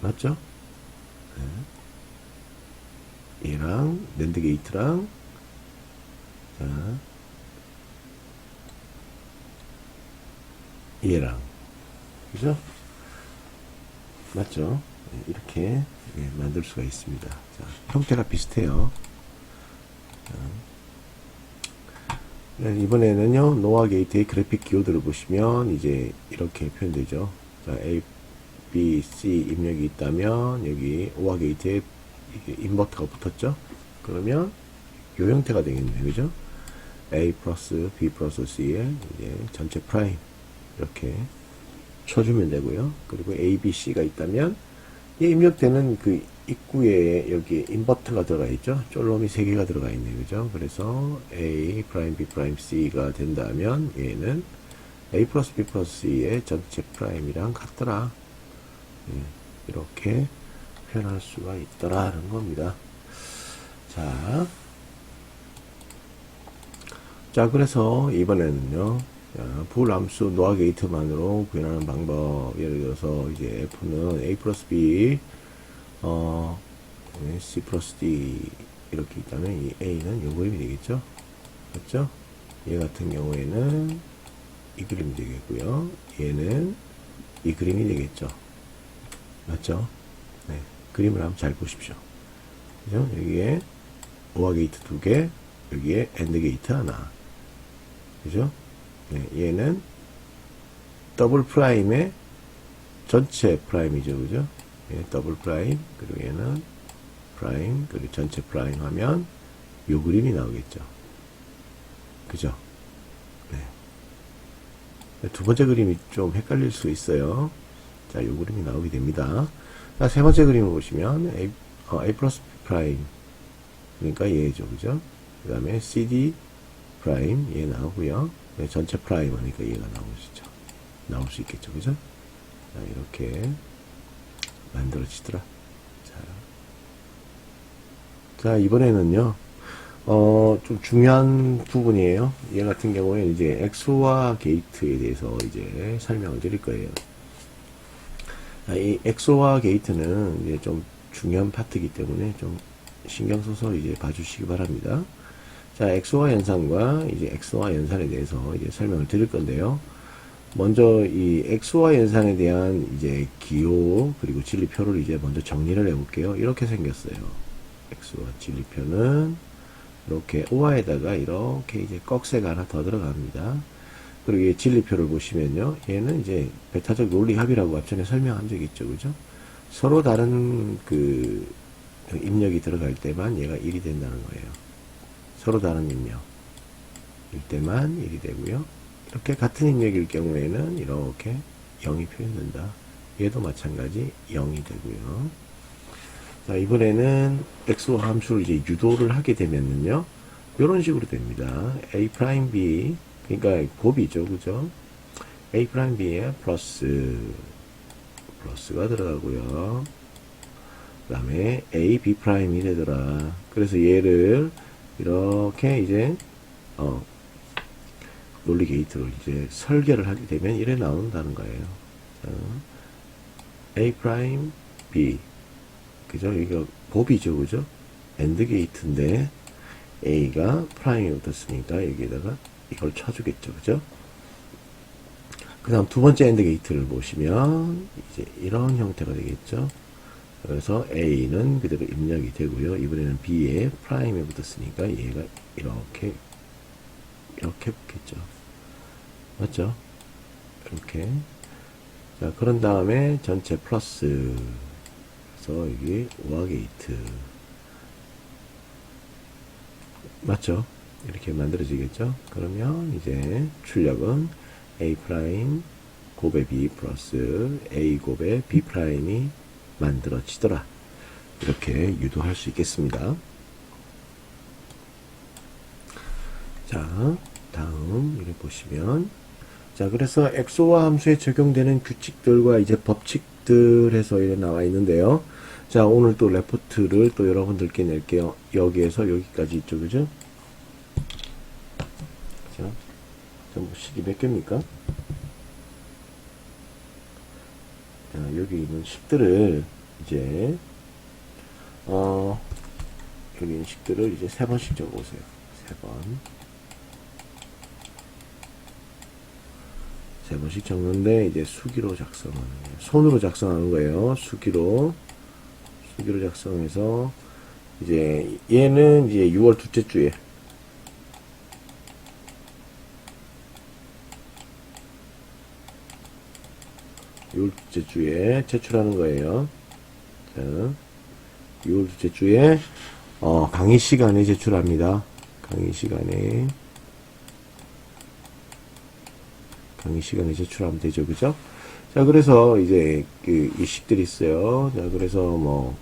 맞죠? 네. 얘랑, 낸드 게이트랑, 자, 얘랑. 그죠? 맞죠? 네, 이렇게 만들 수가 있습니다. 자, 형태가 비슷해요. 자, 이번에는요, 노아 게이트의 그래픽 키워드를 보시면 이제 이렇게 표현되죠. 자, A, B, C 입력이 있다면 여기 노아 게이트에 인버터가 붙었죠. 그러면 이 형태가 되겠네요. 그죠? A 플러스 B 플러스 C에 이제 전체 프라임 이렇게 쳐주면 되고요. 그리고 A, B, C가 있다면 이 입력되는 그 입구에 여기 인버터가 들어가 있죠. 쫄롬이 3개가 들어가 있네요. 그죠? 그래서 A 프라임, B 프라임, C가 된다면 얘는 A 플러스 B 플러스 C의 전체 프라임이랑 같더라. 이렇게 표현할 수가 있더라는 겁니다. 자, 그래서 이번에는요, 불함수 노아 게이트만으로 구현하는 방법. 예를 들어서 이제 F는 A 플러스 B, C 플러스 D 이렇게 있다면 이 A는 요 그림이 되겠죠? 맞죠? 얘 같은 경우에는 이 그림이 되겠고요. 얘는 이 그림이 되겠죠? 맞죠? 네. 그림을 한번 잘 보십시오. 그죠? 여기에 OR 게이트 2개, 여기에 AND 게이트 하나. 그죠? 네. 얘는 더블 프라임의 전체 프라임이죠. 그죠? 얘 더블 프라임, 그리고 얘는 프라임, 그리고 전체 프라임 하면 요 그림이 나오겠죠. 그죠? 네. 두 번째 그림이 좀 헷갈릴 수 있어요. 자, 요 그림이 나오게 됩니다. 자, 세 번째 그림을 보시면 A 플러스 B 프라임, 그러니까 얘죠. 그죠? 그 다음에 CD 프라임, 얘 나오고요. 네, 전체 프라임 하니까 얘가 나올 수 있겠죠. 그죠? 자, 이렇게 만들어지더라. 자, 이번에는요, 좀 중요한 부분이에요. 얘 같은 경우에 이제 엑소와 게이트에 대해서 이제 설명을 드릴 거예요. 자, 이 엑소와 게이트는 이제 좀 중요한 파트이기 때문에 좀 신경 써서 이제 봐주시기 바랍니다. 자, 엑소와 연산과 이제 엑소와 연산에 대해서 이제 설명을 드릴 건데요. 먼저 이 엑소와 연산에 대한 이제 기호 그리고 진리표를 이제 먼저 정리를 해볼게요. 이렇게 생겼어요. 엑소와 진리표는 이렇게 오화에다가 이렇게 이제 꺽쇠가 하나 더 들어갑니다. 그리고 이 진리표를 보시면요. 얘는 이제 배타적 논리 합이라고 앞전에 설명한 적이 있죠. 그죠? 서로 다른 그 입력이 들어갈 때만 얘가 1이 된다는 거예요. 서로 다른 입력일 때만 1이 되고요. 이렇게 같은 입력일 경우에는 이렇게 0이 표현된다. 얘도 마찬가지 0이 되고요. 자, 이번에는 엑소 함수를 이제 유도를 하게 되면은요, 이런 식으로 됩니다. A 프라임 B, 그러니까 곱이죠, 그죠? A 프라임 B에 플러스가 들어가고요. 그 다음에 A B 프라임이 되더라. 그래서 얘를 이렇게 이제 논리 게이트로 이제 설계를 하게 되면 이래 나온다는 거예요. 자, A 프라임 B, 그죠? 이거 곱이죠, 그죠? AND 게이트인데 A가 프라임이 붙었으니까 여기에다가 이걸 쳐주겠죠, 그죠? 그 다음 두 번째 AND 게이트를 보시면 이제 이런 형태가 되겠죠. 그래서 A는 그대로 입력이 되고요. 이번에는 B에 프라임이 붙었으니까 얘가 이렇게 붙겠죠. 맞죠? 이렇게. 자, 그런 다음에 전체 플러스. 그래서 여기 오화 게이트. 맞죠? 이렇게 만들어지겠죠? 그러면 이제 출력은 A 프라임 곱의 B 플러스 A 곱의 B 프라임이 만들어지더라. 이렇게 유도할 수 있겠습니다. 자, 다음 이렇게 보시면, 자, 그래서 엑소와 함수에 적용되는 규칙들과 이제 법칙 식들 해서 이렇게 나와 있는데요. 자, 오늘 또 레포트를 또 여러분들께 낼게요. 여기에서 여기까지 있죠, 그죠? 자, 전부 식이 몇 개입니까? 자, 여기 있는 식들을 이제 여기 있는 식들을 이제 3번씩 적어보세요. 3번. 3번씩 적는데 이제 수기로 작성하는 거예요. 손으로 작성하는 거예요. 수기로 작성해서 이제 얘는 이제 6월 둘째 주에 6월 둘째 주에 제출하는 거예요. 자, 6월 둘째 주에 강의 시간에 제출합니다. 강의 시간에 제출하면 되죠, 그죠? 자, 그래서 이제 이 식들이 있어요. 자, 그래서 뭐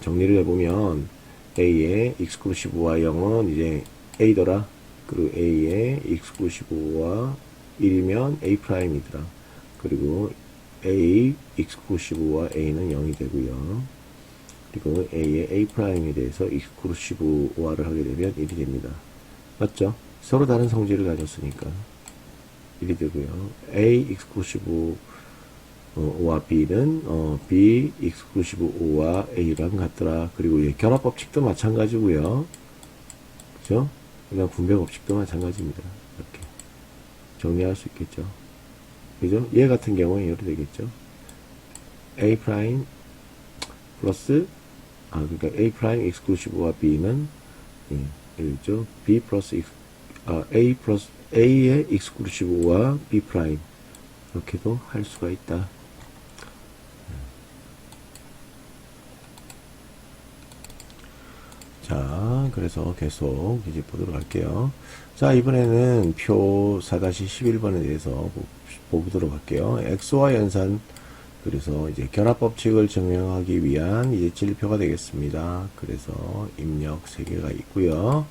정리를 해보면 A의 exclusive와 0은 이제 A더라. 그리고 A의 exclusive와 1이면 A 프라임이더라. 그리고 A exclusive와 A는 0이 되고요. 그리고 A의 A 프라임에 대해서 exclusive화를 하게 되면 1이 됩니다. 맞죠? 서로 다른 성질을 가졌으니까 1이 되고요. A exclusive O와 B는 B exclusive O와 A랑 같더라. 그리고 결합 법칙도 마찬가지고요. 그죠? 그냥 분배 법칙도 마찬가지입니다. 이렇게 정리할 수 있겠죠. 그죠? 얘 같은 경우에 이렇게 되겠죠. A 프라임 플러스 그러니까 A 프라임 exclusive와 B는 이죠. B 플러스 A 플러스 A의 exclusive와 B 프라임 이렇게도 할 수가 있다. 자, 그래서 계속 이제 보도록 할게요. 자, 이번에는 표 4-11번에 대해서 보도록 할게요. XY 연산, 그래서 이제 결합법칙을 증명하기 위한 이제 진리표가 되겠습니다. 그래서 입력 3개가 있고요.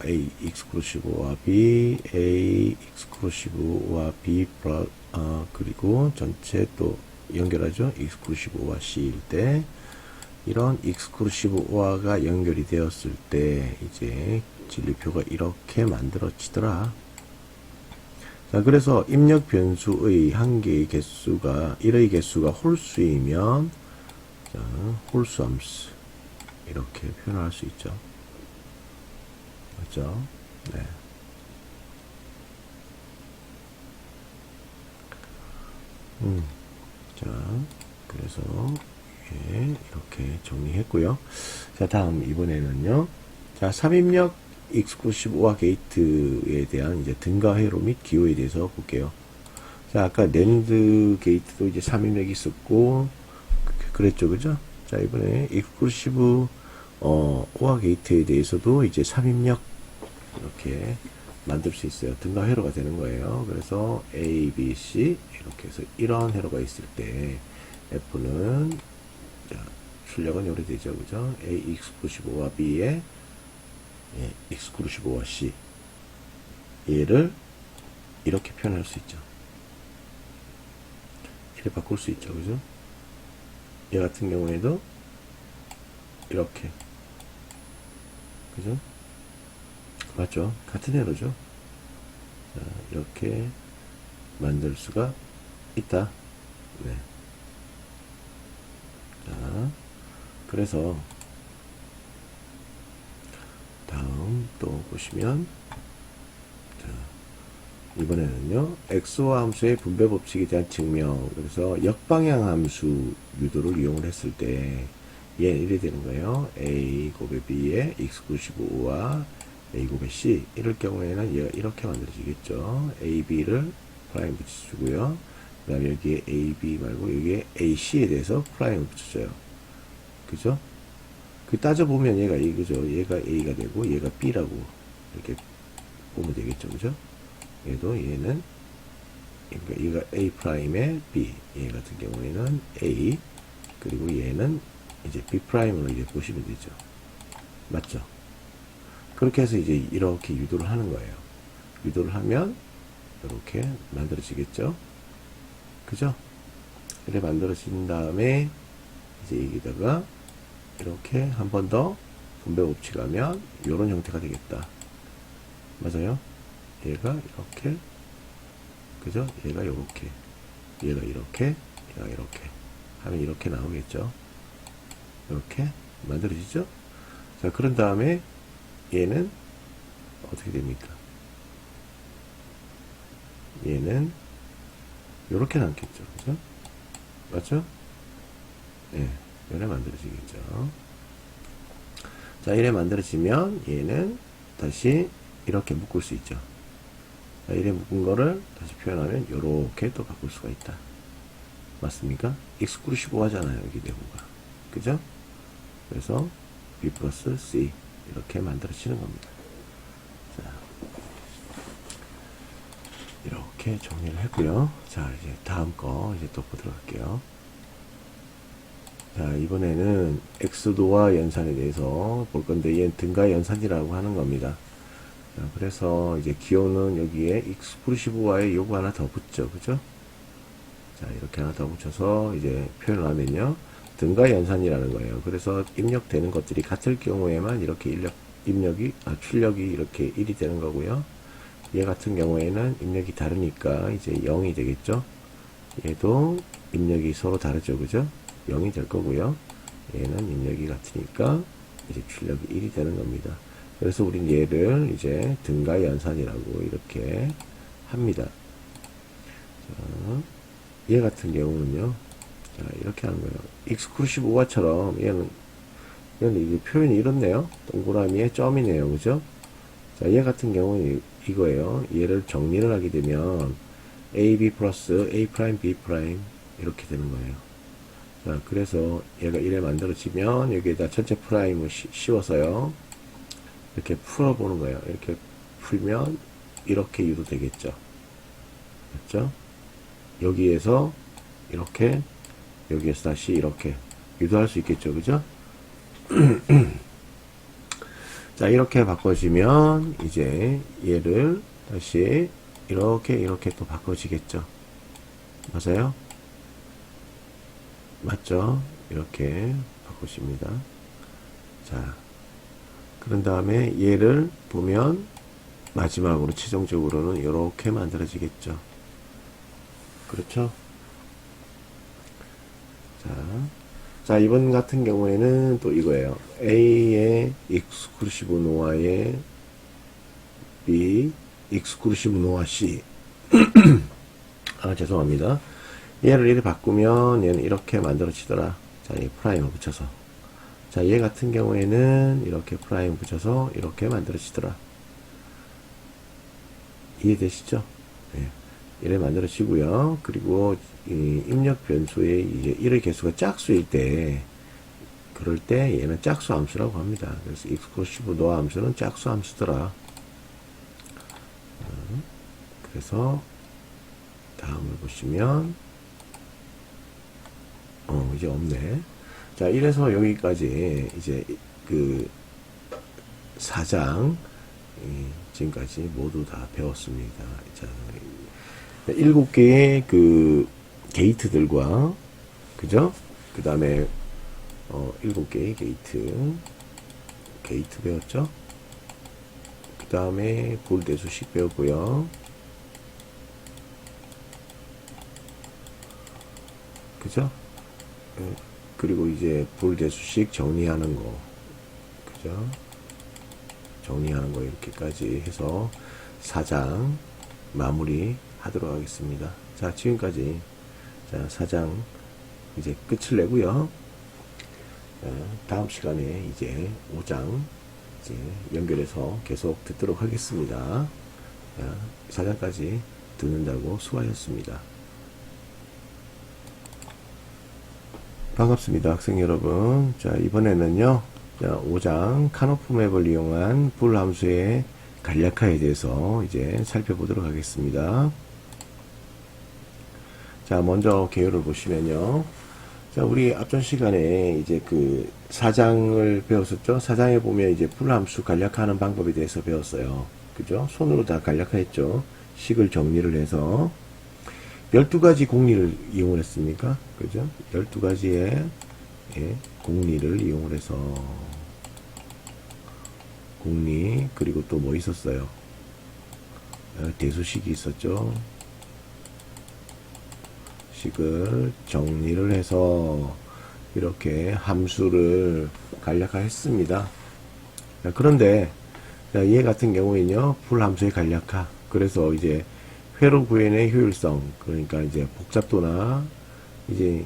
A exclusive와 B, A exclusive와 B 그리고 전체 또 연결하죠. exclusive와 C일 때 이런 exclusive화가 연결이 되었을 때 이제 진리표가 이렇게 만들어지더라. 자, 그래서 입력 변수의 한 개의 개수가 1의 개수가 홀수이면 자, 홀수 함수 이렇게 표현할 수 있죠. 맞죠? 네. 자, 그래서 이렇게 정리했고요. 자, 다음 이번에는요. 자, 3입력 exclusive와 게이트에 대한 이제 등가회로 및 기호에 대해서 볼게요. 자, 아까 낸드 게이트도 이제 3입력이 있었고 그랬죠, 그죠? 자, 이번에 exclusive 오화 게이트에 대해서도 이제 3입력 이렇게 만들 수 있어요. 등가 회로가 되는 거예요. 그래서 A, B, C 이렇게 해서 이런 회로가 있을 때 F는 출력은 요래 되죠, 그죠? A exclusive와 B의 exclusive와 C 얘를 이렇게 표현할 수 있죠. 이렇게 바꿀 수 있죠, 그죠? 얘 같은 경우에도 이렇게, 그죠? 맞죠? 같은 회로죠. 자, 이렇게 만들 수가 있다. 네. 자, 그래서 다음 또 보시면 자, 이번에는요 엑소와 함수의 분배 법칙에 대한 증명. 그래서 역방향 함수 유도를 이용을 했을 때 얘는 이래 되는 거예요. A 곱의 B의 exclusive O와 A 곱의 C 이럴 경우에는 얘가 이렇게 만들어지겠죠. A, B를 프라임 붙여주고요. 그 다음에 여기에 A, B 말고 여기에 A, C에 대해서 프라임을 붙여줘요. 그죠? 그 따져보면 얘가 이거죠. 얘가 A가 되고 얘가 B라고 이렇게 보면 되겠죠. 그죠? 얘는 그러니까 얘가 A 프라임의 B, 얘 같은 경우에는 A, 그리고 얘는 이제 B 프라임으로 이제 보시면 되죠. 맞죠? 그렇게 해서 이제 이렇게 유도를 하는 거예요. 유도를 하면 이렇게 만들어지겠죠. 그죠? 이렇게 만들어진 다음에 이제 여기다가 이렇게 한 번 더 분배 법칙하면 이런 형태가 되겠다. 맞아요? 얘가 이렇게, 그죠? 얘가 이렇게, 얘가 이렇게, 얘가 이렇게 하면 이렇게 나오겠죠. 이렇게 만들어지죠? 자, 그런 다음에 얘는 어떻게 됩니까? 얘는 이렇게 남겠죠. 그죠? 맞죠? 예, 이래 만들어지겠죠. 자, 이래 만들어지면 얘는 다시 이렇게 묶을 수 있죠. 자, 이래 묶은 거를 다시 표현하면 이렇게 또 바꿀 수가 있다. 맞습니까? 익스크루시브 하잖아요, 여기 내부가. 그죠? 그래서 B 플러스 C 이렇게 만들어지는 겁니다. 자, 이렇게 정리를 했고요. 자, 이제 다음 거 이제 또 보도록 할게요. 자, 이번에는 엑소도와 연산에 대해서 볼 건데, 얘는 등가 연산이라고 하는 겁니다. 자, 그래서 이제 기호는 여기에 익스크루시브와의 요거 하나 더 붙죠. 그죠? 자, 이렇게 하나 더 붙여서 이제 표현을 하면요. 등가 연산이라는 거예요. 그래서 입력되는 것들이 같을 경우에만 이렇게 출력이 이렇게 1이 되는 거고요. 얘 같은 경우에는 입력이 다르니까 이제 0이 되겠죠. 얘도 입력이 서로 다르죠. 그죠? 0이 될 거고요. 얘는 입력이 같으니까 이제 출력이 1이 되는 겁니다. 그래서 우린 얘를 이제 등가 연산이라고 이렇게 합니다. 자, 얘 같은 경우는요. 자, 이렇게 하는 거예요. 익스크루시브 오화처럼 얘는 이게 표현이 이렇네요. 동그라미에 점이네요. 그죠? 자, 얘 같은 경우는 이거예요. 얘를 정리를 하게 되면 AB 플러스 A 프라임 B 프라임 이렇게 되는 거예요. 자, 그래서 얘가 이래 만들어지면 여기에다 전체 프라임을 씌워서요. 이렇게 풀어보는 거예요. 이렇게 풀면 이렇게 유도 되겠죠. 맞죠? 여기에서 이렇게, 여기에서 다시 이렇게 유도할 수 있겠죠. 그죠? 자, 이렇게 바꿔지면 이제 얘를 다시 이렇게 또 바꿔지겠죠. 맞아요? 맞죠? 이렇게 바꾸십니다. 자, 그런 다음에 얘를 보면 마지막으로 최종적으로는 이렇게 만들어지겠죠. 그렇죠? 자, 이번 같은 경우에는 또 이거예요. A의 익스크루시브 노아의 B, 익스크루시브 노아 C. 죄송합니다. 얘를 이렇게 바꾸면 얘는 이렇게 만들어지더라. 자, 이 프라임을 붙여서. 자, 얘 같은 경우에는 이렇게 프라임 붙여서 이렇게 만들어지더라. 이해되시죠? 네. 이래 만들어지고요. 그리고 이 입력 변수의 이제 1의 개수가 짝수일 때, 그럴 때 얘는 짝수 함수라고 합니다. 그래서 익스크루시브 노아 함수는 짝수 함수더라. 그래서 다음을 보시면 이제 없네. 자, 이래서 여기까지 이제 그 4장 지금까지 모두 다 배웠습니다. 자, 7개의 그 게이트들과, 그죠? 그 다음에 7개의 게이트 배웠죠? 그 다음에 볼대수식 배웠고요. 그죠? 그리고 이제 볼대수식 정리하는 거, 그죠? 정리하는 거 이렇게까지 해서 4장 마무리 하도록 하겠습니다. 자, 지금까지 4장 이제 끝을 내고요. 다음 시간에 이제 5장 이제 연결해서 계속 듣도록 하겠습니다. 4장까지 듣는다고 수고하셨습니다. 반갑습니다, 학생 여러분. 자, 이번에는요, 5장 카노프 맵을 이용한 불 함수의 간략화에 대해서 이제 살펴보도록 하겠습니다. 자, 먼저 개요를 보시면요. 자, 우리 앞전 시간에 이제 그 4장을 배웠었죠. 4장에 보면 이제 불 함수 간략화하는 방법에 대해서 배웠어요. 그죠? 손으로 다 간략화했죠. 식을 정리를 해서. 12가지 공리를 이용을 했습니까? 그죠? 12가지의 예, 공리를 이용을 해서 공리 그리고 또 뭐 있었어요? 대수식이 있었죠. 식을 정리를 해서 이렇게 함수를 간략화했습니다. 그런데 얘 같은 경우에는요, 불함수의 간략화. 그래서 이제 회로 구현의 효율성, 그러니까 이제 복잡도나 이제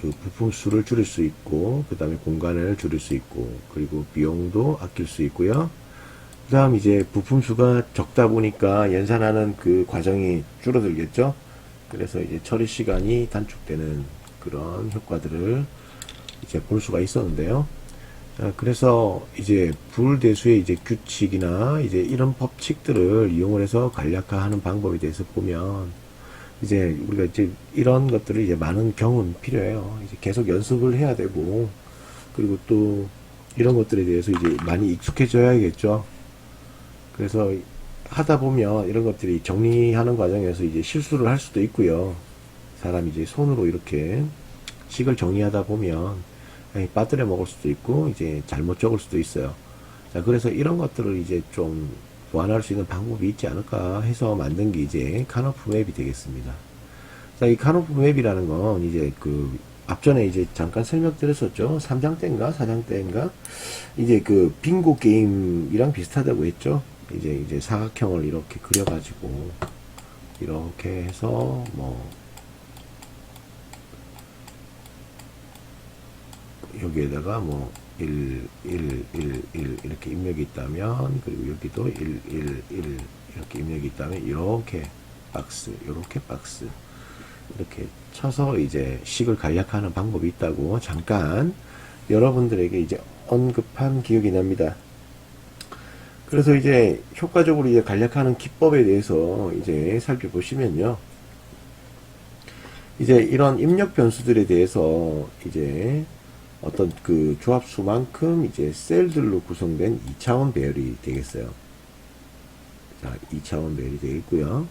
그 부품 수를 줄일 수 있고, 그 다음에 공간을 줄일 수 있고, 그리고 비용도 아낄 수 있고요. 그 다음 이제 부품 수가 적다 보니까 연산하는 그 과정이 줄어들겠죠. 그래서 이제 처리 시간이 단축되는 그런 효과들을 이제 볼 수가 있었는데요. 그래서 이제 불대수의 이제 규칙이나 이제 이런 법칙들을 이용을 해서 간략화하는 방법에 대해서 보면 이제 우리가 이제 이런 것들을 이제 많은 경험 필요해요. 이제 계속 연습을 해야 되고 그리고 또 이런 것들에 대해서 이제 많이 익숙해져야겠죠. 그래서 하다 보면 이런 것들이 정리하는 과정에서 이제 실수를 할 수도 있고요. 사람이 이제 손으로 이렇게 식을 정리하다 보면 빠뜨려 먹을 수도 있고 이제 잘못 적을 수도 있어요. 자, 그래서 이런 것들을 이제 좀 보완할 수 있는 방법이 있지 않을까 해서 만든 게 이제 카노프 맵이 되겠습니다. 자, 이 카노프 맵이라는 건 이제 그 앞전에 이제 잠깐 설명드렸었죠. 3장 때인가 4장 때인가 이제 그 빙고 게임이랑 비슷하다고 했죠. 이제 사각형을 이렇게 그려가지고 이렇게 해서 뭐 여기에다가 뭐 1, 1, 1, 1 이렇게 입력이 있다면 그리고 여기도 1, 1, 1 이렇게 입력이 있다면 이렇게 박스 이렇게 쳐서 이제 식을 간략화하는 방법이 있다고 잠깐 여러분들에게 이제 언급한 기억이 납니다. 그래서 이제 효과적으로 이제 간략화하는 기법에 대해서 이제 살펴보시면요. 이제 이런 입력 변수들에 대해서 이제 어떤 그 조합수만큼 이제 셀들로 구성된 2차원 배열이 되겠어요. 자, 2차원 배열이 되겠고요.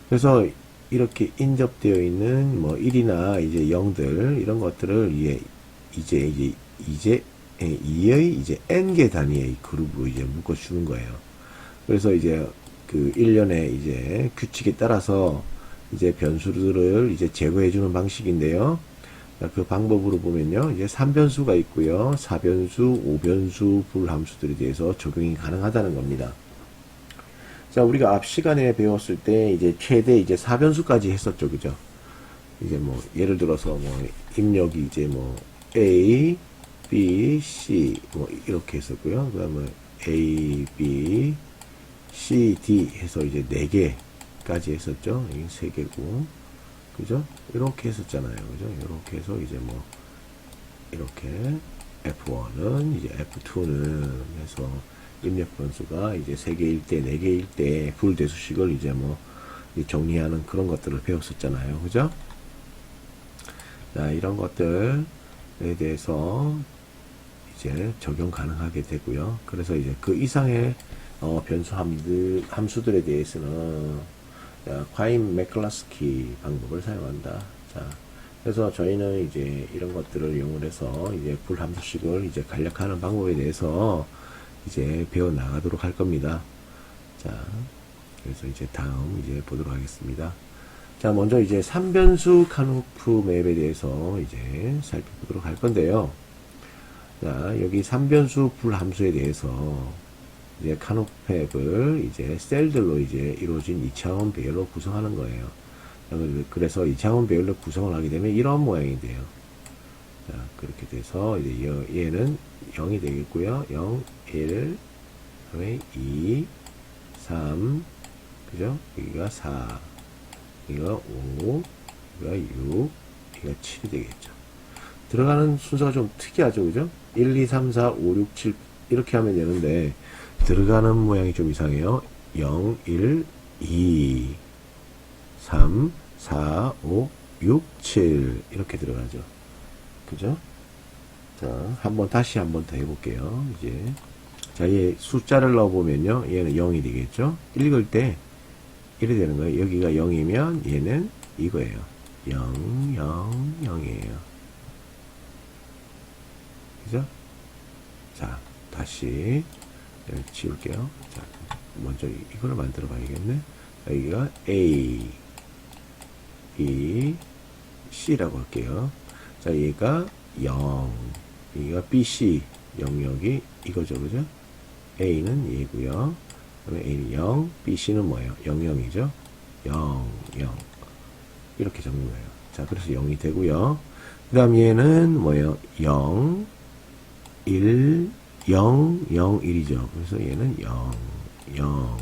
그래서 이렇게 인접되어 있는 뭐 1이나 이제 0들 이런 것들을 이제 2의 이제 n개 단위의 그룹으로 이제 묶어주는 거예요. 그래서 이제 그 일련의 이제 규칙에 따라서 이제 변수들을 이제 제거해주는 방식인데요. 그 방법으로 보면요. 이제 3변수가 있고요. 4변수, 5변수 불함수들에 대해서 적용이 가능하다는 겁니다. 자, 우리가 앞 시간에 배웠을 때 이제 최대 이제 4변수까지 했었죠. 그죠? 이제 뭐 예를 들어서 뭐 입력이 이제 뭐 A, B, C 뭐 이렇게 했었고요. 그다음에 A, B, C, D 해서 이제 4개까지 했었죠. 이게 3개고. 그죠? 이렇게 했었잖아요. 그죠? 이렇게 해서 이제 뭐 이렇게 F1은 이제 F2는 해서 입력 변수가 이제 3개일 때, 4개일 때 불대수식을 이제 뭐 정리하는 그런 것들을 배웠었잖아요. 그죠? 자, 이런 것들에 대해서 이제 적용 가능하게 되고요. 그래서 이제 그 이상의 변수 함수들에 대해서는 과인 맥클라스키 방법을 사용한다. 자, 그래서 저희는 이제 이런 것들을 이용을 해서 이제 불함수식을 이제 간략화하는 방법에 대해서 이제 배워 나가도록 할 겁니다. 자, 그래서 이제 다음 이제 보도록 하겠습니다. 자, 먼저 이제 3변수 카노프 맵에 대해서 이제 살펴보도록 할 건데요. 자, 여기 3변수 불함수에 대해서 이제 카노프 맵을 이제 셀들로 이제 이루어진 2차원 배열로 구성하는 거예요. 그래서 2차원 배열로 구성을 하게 되면 이런 모양이 돼요. 자, 그렇게 돼서 이제 얘는 0이 되겠고요. 0, 1, 그다음에 2, 3, 그죠? 여기가 4, 여기가 5, 여기가 6, 여기가 7이 되겠죠. 들어가는 순서가 좀 특이하죠, 그죠? 1, 2, 3, 4, 5, 6, 7 이렇게 하면 되는데 들어가는 모양이 좀 이상해요. 0, 1, 2, 3, 4, 5, 6, 7 이렇게 들어가죠. 그죠? 자, 다시 한 번 더 해볼게요. 이제 자, 얘 숫자를 넣어보면요. 얘는 0이 되겠죠? 읽을 때 1이 되는 거예요. 여기가 0이면 얘는 이거예요. 0, 0, 0이에요. 그죠? 자, 다시 지울게요. 자, 먼저 이거를 만들어 봐야겠네. 여기가 A, B, C라고 할게요. 자, 얘가 0, 여기가 BC, 영역이 이거죠, 그죠? A는 얘고요. 그러면 A는 0, BC는 뭐예요? 0, 0이죠? 0, 0. 이렇게 적는 거예요. 자, 그래서 0이 되고요. 그 다음 얘는 뭐예요? 0, 1, 0, 0, 1이죠. 그래서 얘는 0, 0,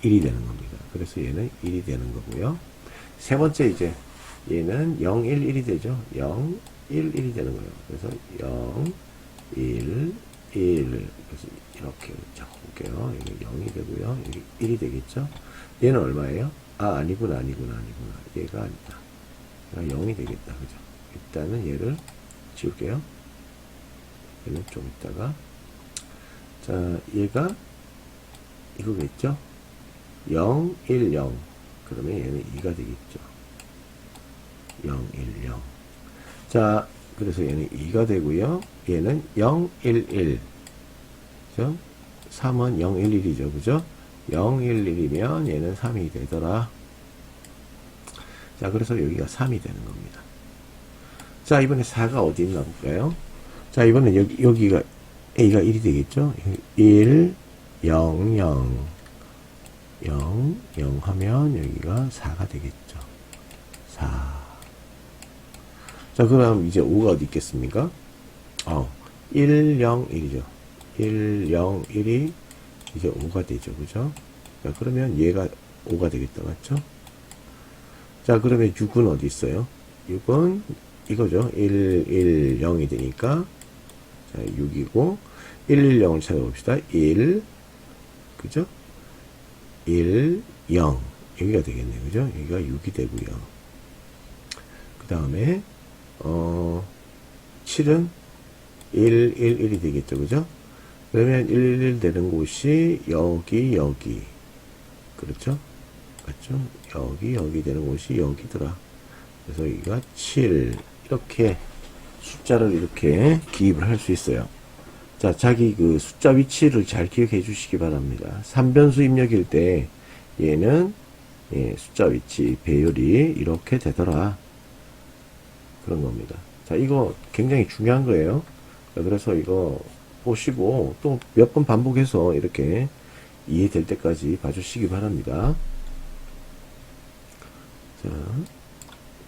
1이 되는 겁니다. 그래서 얘는 1이 되는 거고요. 세 번째 이제 얘는 0, 1, 1이 되죠. 0, 1, 1이 되는 거예요. 그래서 0, 1, 1. 그래서 이렇게 적어볼게요. 여기 0이 되고요. 여기 1이 되겠죠. 얘는 얼마예요? 아, 아니구나. 얘가 아니다. 얘가 0이 되겠다. 그죠? 일단은 얘를 지울게요. 얘는 좀 있다가. 자, 얘가 이거겠죠? 0, 1, 0. 그러면 얘는 2가 되겠죠. 0, 1, 0. 자, 그래서 얘는 2가 되고요. 얘는 0, 1, 1. 그죠? 3은 0, 1, 1이죠. 그죠? 0, 1, 1이면 얘는 3이 되더라. 자, 그래서 여기가 3이 되는 겁니다. 자, 이번에 4가 어디 있나 볼까요? 자, 이번엔 여기가 A가 1이 되겠죠? 1, 0, 0. 0, 0 하면 여기가 4가 되겠죠. 4. 자, 그럼 이제 5가 어디 있겠습니까? 1, 0, 1이죠. 1, 0, 1이 이제 5가 되죠. 그죠? 자, 그러면 얘가 5가 되겠다. 맞죠? 자, 그러면 6은 어디 있어요? 6은 이거죠. 1, 1, 0이 되니까. 자, 6이고, 1, 1, 0을 찾아봅시다. 1, 그죠? 1, 0. 여기가 되겠네요. 그죠? 여기가 6이 되고요. 그 다음에, 7은 1, 1, 1이 되겠죠. 그죠? 그러면 1, 1 되는 곳이 여기. 그렇죠? 맞죠? 여기 되는 곳이 여기더라. 그래서 여기가 7. 이렇게 숫자를 이렇게 기입을 할 수 있어요. 자, 자기 그 숫자 위치를 잘 기억해 주시기 바랍니다. 3변수 입력일 때 얘는 숫자 위치 배열이 이렇게 되더라. 그런 겁니다. 자, 이거 굉장히 중요한 거예요. 그래서 이거 보시고 또 몇 번 반복해서 이렇게 이해될 때까지 봐주시기 바랍니다. 자,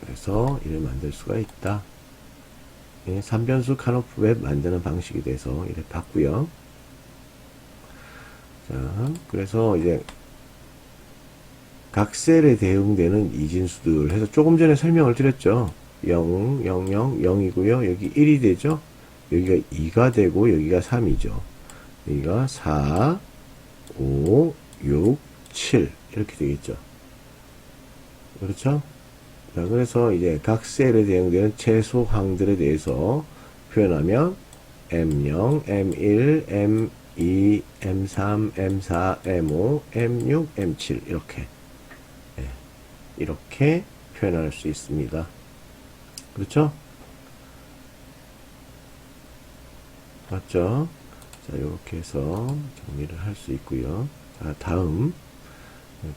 그래서 이를 만들 수가 있다. 3변수 카노프 웹 만드는 방식에 대해서 이렇게 봤고요. 자, 그래서 이제 각 셀에 대응되는 이진수들 해서 조금 전에 설명을 드렸죠. 0, 0, 0, 0이고요. 여기 1이 되죠. 여기가 2가 되고 여기가 3이죠. 여기가 4, 5, 6, 7 이렇게 되겠죠. 그렇죠? 자, 그래서 이제 각 셀에 대응되는 최소항들에 대해서 표현하면 M0, M1, M2, M3, M4, M5, M6, M7 이렇게 이렇게 표현할 수 있습니다. 그렇죠? 맞죠? 자, 이렇게 해서 정리를 할 수 있고요. 자, 다음.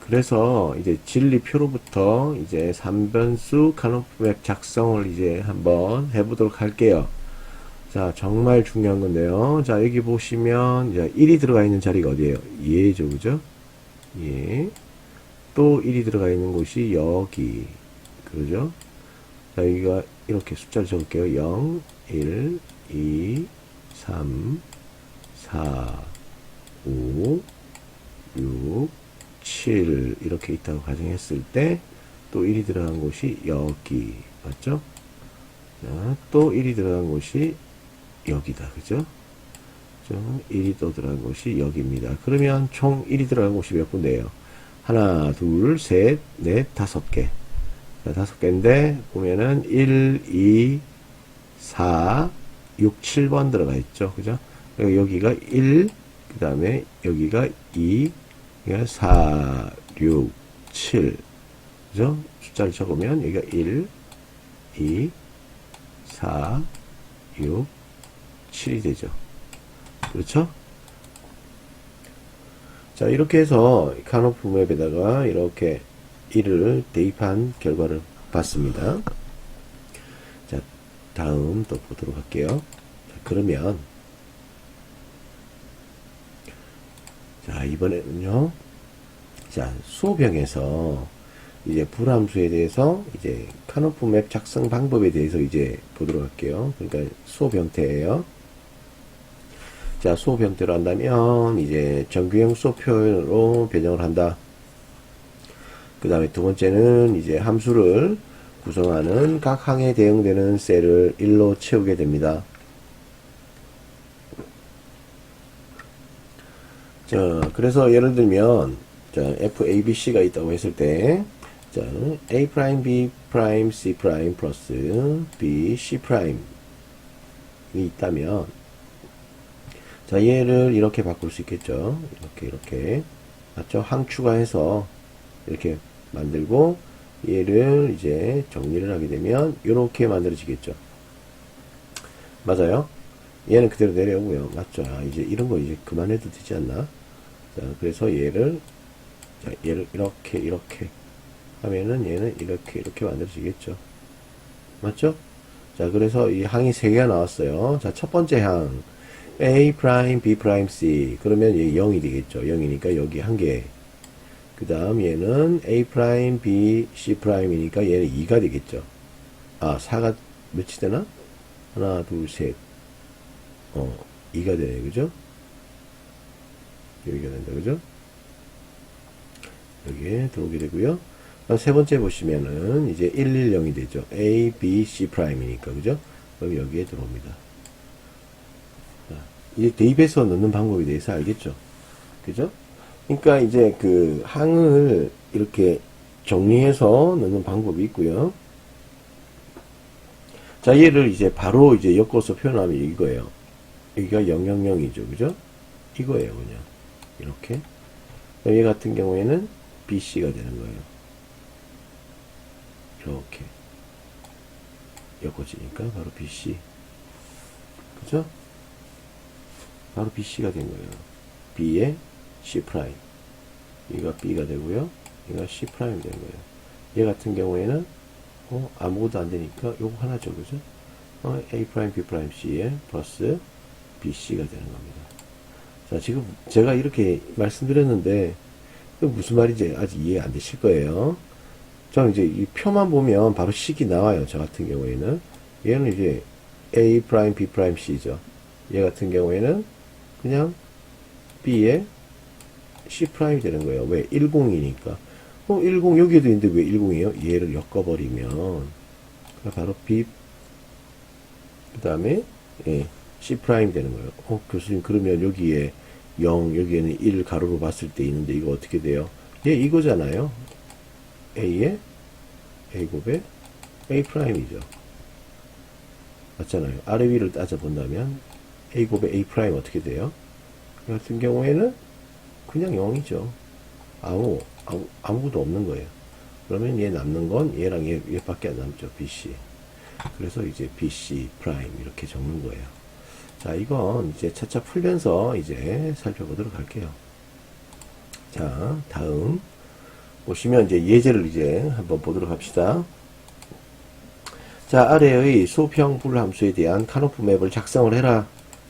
그래서 이제 진리표로부터 이제 3변수 카노프 맵 작성을 이제 한번 해보도록 할게요. 자, 정말 중요한 건데요. 자, 여기 보시면 이제 1이 들어가 있는 자리가 어디예요? 얘죠, 그죠? 예. 또 1이 들어가 있는 곳이 여기. 그러죠? 자, 여기가 이렇게 숫자를 적을게요. 0, 1, 2, 3, 4, 5, 6, 7 이렇게 있다고 가정했을 때 또 1이 들어간 곳이 여기 맞죠? 자, 또 1이 들어간 곳이 여기다 그죠? 1이 또 들어간 곳이 여기입니다. 그러면 총 1이 들어간 곳이 몇 군데예요? 하나, 둘, 셋, 넷, 5개. 자, 5개인데 보면은 1, 2, 4, 6, 7번 들어가 있죠. 그죠? 여기가 1, 그 다음에 여기가 2, 4, 6, 7. 그죠? 숫자를 적으면 여기가 1, 2, 4, 6, 7이 되죠. 그렇죠? 자, 이렇게 해서 카노프 맵에다가 이렇게 1을 대입한 결과를 봤습니다. 자, 다음 또 보도록 할게요. 자, 그러면 자, 이번에는요. 자, 수호병에서 이제 불함수에 대해서 이제 카노프 맵 작성 방법에 대해서 이제 보도록 할게요. 그러니까 수업 형태예요. 자, 수업 형태로 한다면 이제 정규형 수업 표현으로 변형을 한다. 그 다음에 두 번째는 이제 함수를 구성하는 각 항에 대응되는 셀을 1로 채우게 됩니다. 자, 그래서 예를 들면 자, FABC가 있다고 했을 때 자, A 프라임, B 프라임, C 프라임 플러스 B, C 프라임이 있다면 자, 얘를 이렇게 바꿀 수 있겠죠. 이렇게 맞죠? 항 추가해서 이렇게 만들고 얘를 이제 정리를 하게 되면 이렇게 만들어지겠죠. 맞아요? 얘는 그대로 내려오고요. 맞죠? 아, 이제 이런 거 이제 그만해도 되지 않나? 자, 그래서 얘를 이렇게 하면은 얘는 이렇게 만들어지겠죠. 맞죠? 자, 그래서 이 항이 3개가 나왔어요. 자, 첫 번째 항 A 프라임, B 프라임, C. 그러면 얘 0이 되겠죠. 0이니까 여기 한 개. 그 다음 얘는 A 프라임, B, C 프라임이니까 얘는 2가 되겠죠. 아, 4가 몇이 되나? 하나, 둘, 셋. 2가 되네. 그죠? 여기가 된다. 그죠? 여기에 들어오게 되고요. 세 번째 보시면은 이제 110이 되죠. A, B, C 프라임이니까. 그죠? 그럼 여기에 들어옵니다. 자, 이제 대입해서 넣는 방법에 대해서 알겠죠? 그죠? 그러니까 이제 그 항을 이렇게 정리해서 넣는 방법이 있고요. 자, 얘를 이제 바로 이제 엮어서 표현하면 이거예요. 여기가 000이죠. 그죠? 이거예요. 그냥. 이렇게. 얘 같은 경우에는 BC가 되는 거예요. 이렇게. 엮어지니까 바로 BC. 그죠? 바로 BC가 된 거예요. B에 C 프라임. 얘가 B가 되고요. 얘가 C 프라임 되는 거예요. 얘 같은 경우에는 아무것도 안 되니까 요거 하나죠. 그죠? A 프라임, B 프라임, C에 플러스 BC가 되는 겁니다. 자, 지금 제가 이렇게 말씀드렸는데 무슨 말인지 아직 이해 안 되실 거예요. 자, 이제 이 표만 보면 바로 식이 나와요. 저 같은 경우에는 얘는 이제 A 프라임, B 프라임, C죠. 얘 같은 경우에는 그냥 B에 C 프라임이 되는 거예요. 왜? 10이니까. 10 여기에도 있는데 왜 10이에요? 얘를 엮어버리면 바로 B 그 다음에 C 프라임 되는 거예요. 교수님 그러면 여기에 0 여기에는 1 가로로 봤을 때 있는데 이거 어떻게 돼요? 얘 이거잖아요. A에 A 곱에 A 프라임이죠. 맞잖아요. 아래 위를 따져본다면 A 곱에 A 프라임 어떻게 돼요? 이 같은 경우에는 그냥 0이죠. 아무것도 없는 거예요. 그러면 얘 남는 건 얘랑 얘밖에 안 남죠. BC. 그래서 이제 BC 프라임 이렇게 적는 거예요. 자, 이건 이제 차차 풀면서 이제 살펴보도록 할게요. 자, 다음 보시면 이제 예제를 이제 한번 보도록 합시다. 자, 아래의 수평 불함수에 대한 카노프 맵을 작성을 해라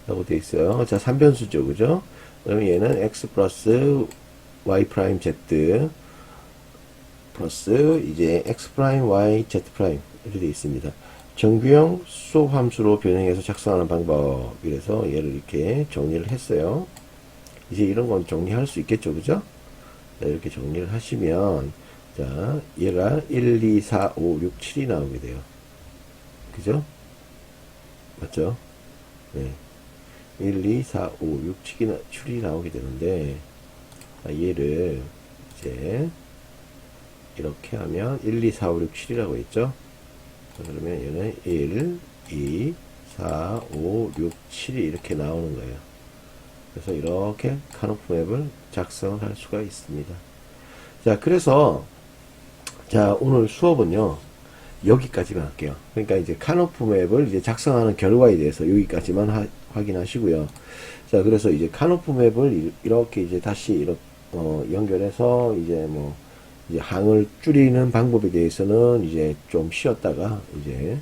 라고 되어 있어요. 자, 3변수죠. 그죠? 그러면 얘는 x 플러스 y 프라임 z 플러스 이제 x 프라임 y z 프라임 이렇게 되어 있습니다. 정규형 수업 함수로 변형해서 작성하는 방법. 이래서 얘를 이렇게 정리를 했어요. 이제 이런 건 정리할 수 있겠죠. 그죠? 자, 이렇게 정리를 하시면 자, 얘가 1, 2, 4, 5, 6, 7이 나오게 돼요. 그죠? 맞죠? 네. 1, 2, 4, 5, 6, 7이 나오게 되는데 얘를 이제 이렇게 하면 1, 2, 4, 5, 6, 7이라고 했죠? 그러면 얘는 1, 2, 4, 5, 6, 7이 이렇게 나오는 거예요. 그래서 이렇게 카노프 맵을 작성할 수가 있습니다. 자, 그래서 자, 오늘 수업은요, 여기까지만 할게요. 그러니까 이제 카노프 맵을 이제 작성하는 결과에 대해서 여기까지만 확인하시고요. 자, 그래서 이제 카노프 맵을 이렇게 이제 다시 이렇게 연결해서 이제 뭐 이제 항을 줄이는 방법에 대해서는 이제 좀 쉬었다가 이제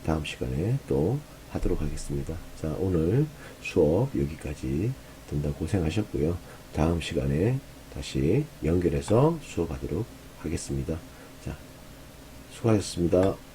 다음 시간에 또 하도록 하겠습니다. 자, 오늘 수업 여기까지 듣다 고생하셨고요. 다음 시간에 다시 연결해서 수업하도록 하겠습니다. 자, 수고하셨습니다.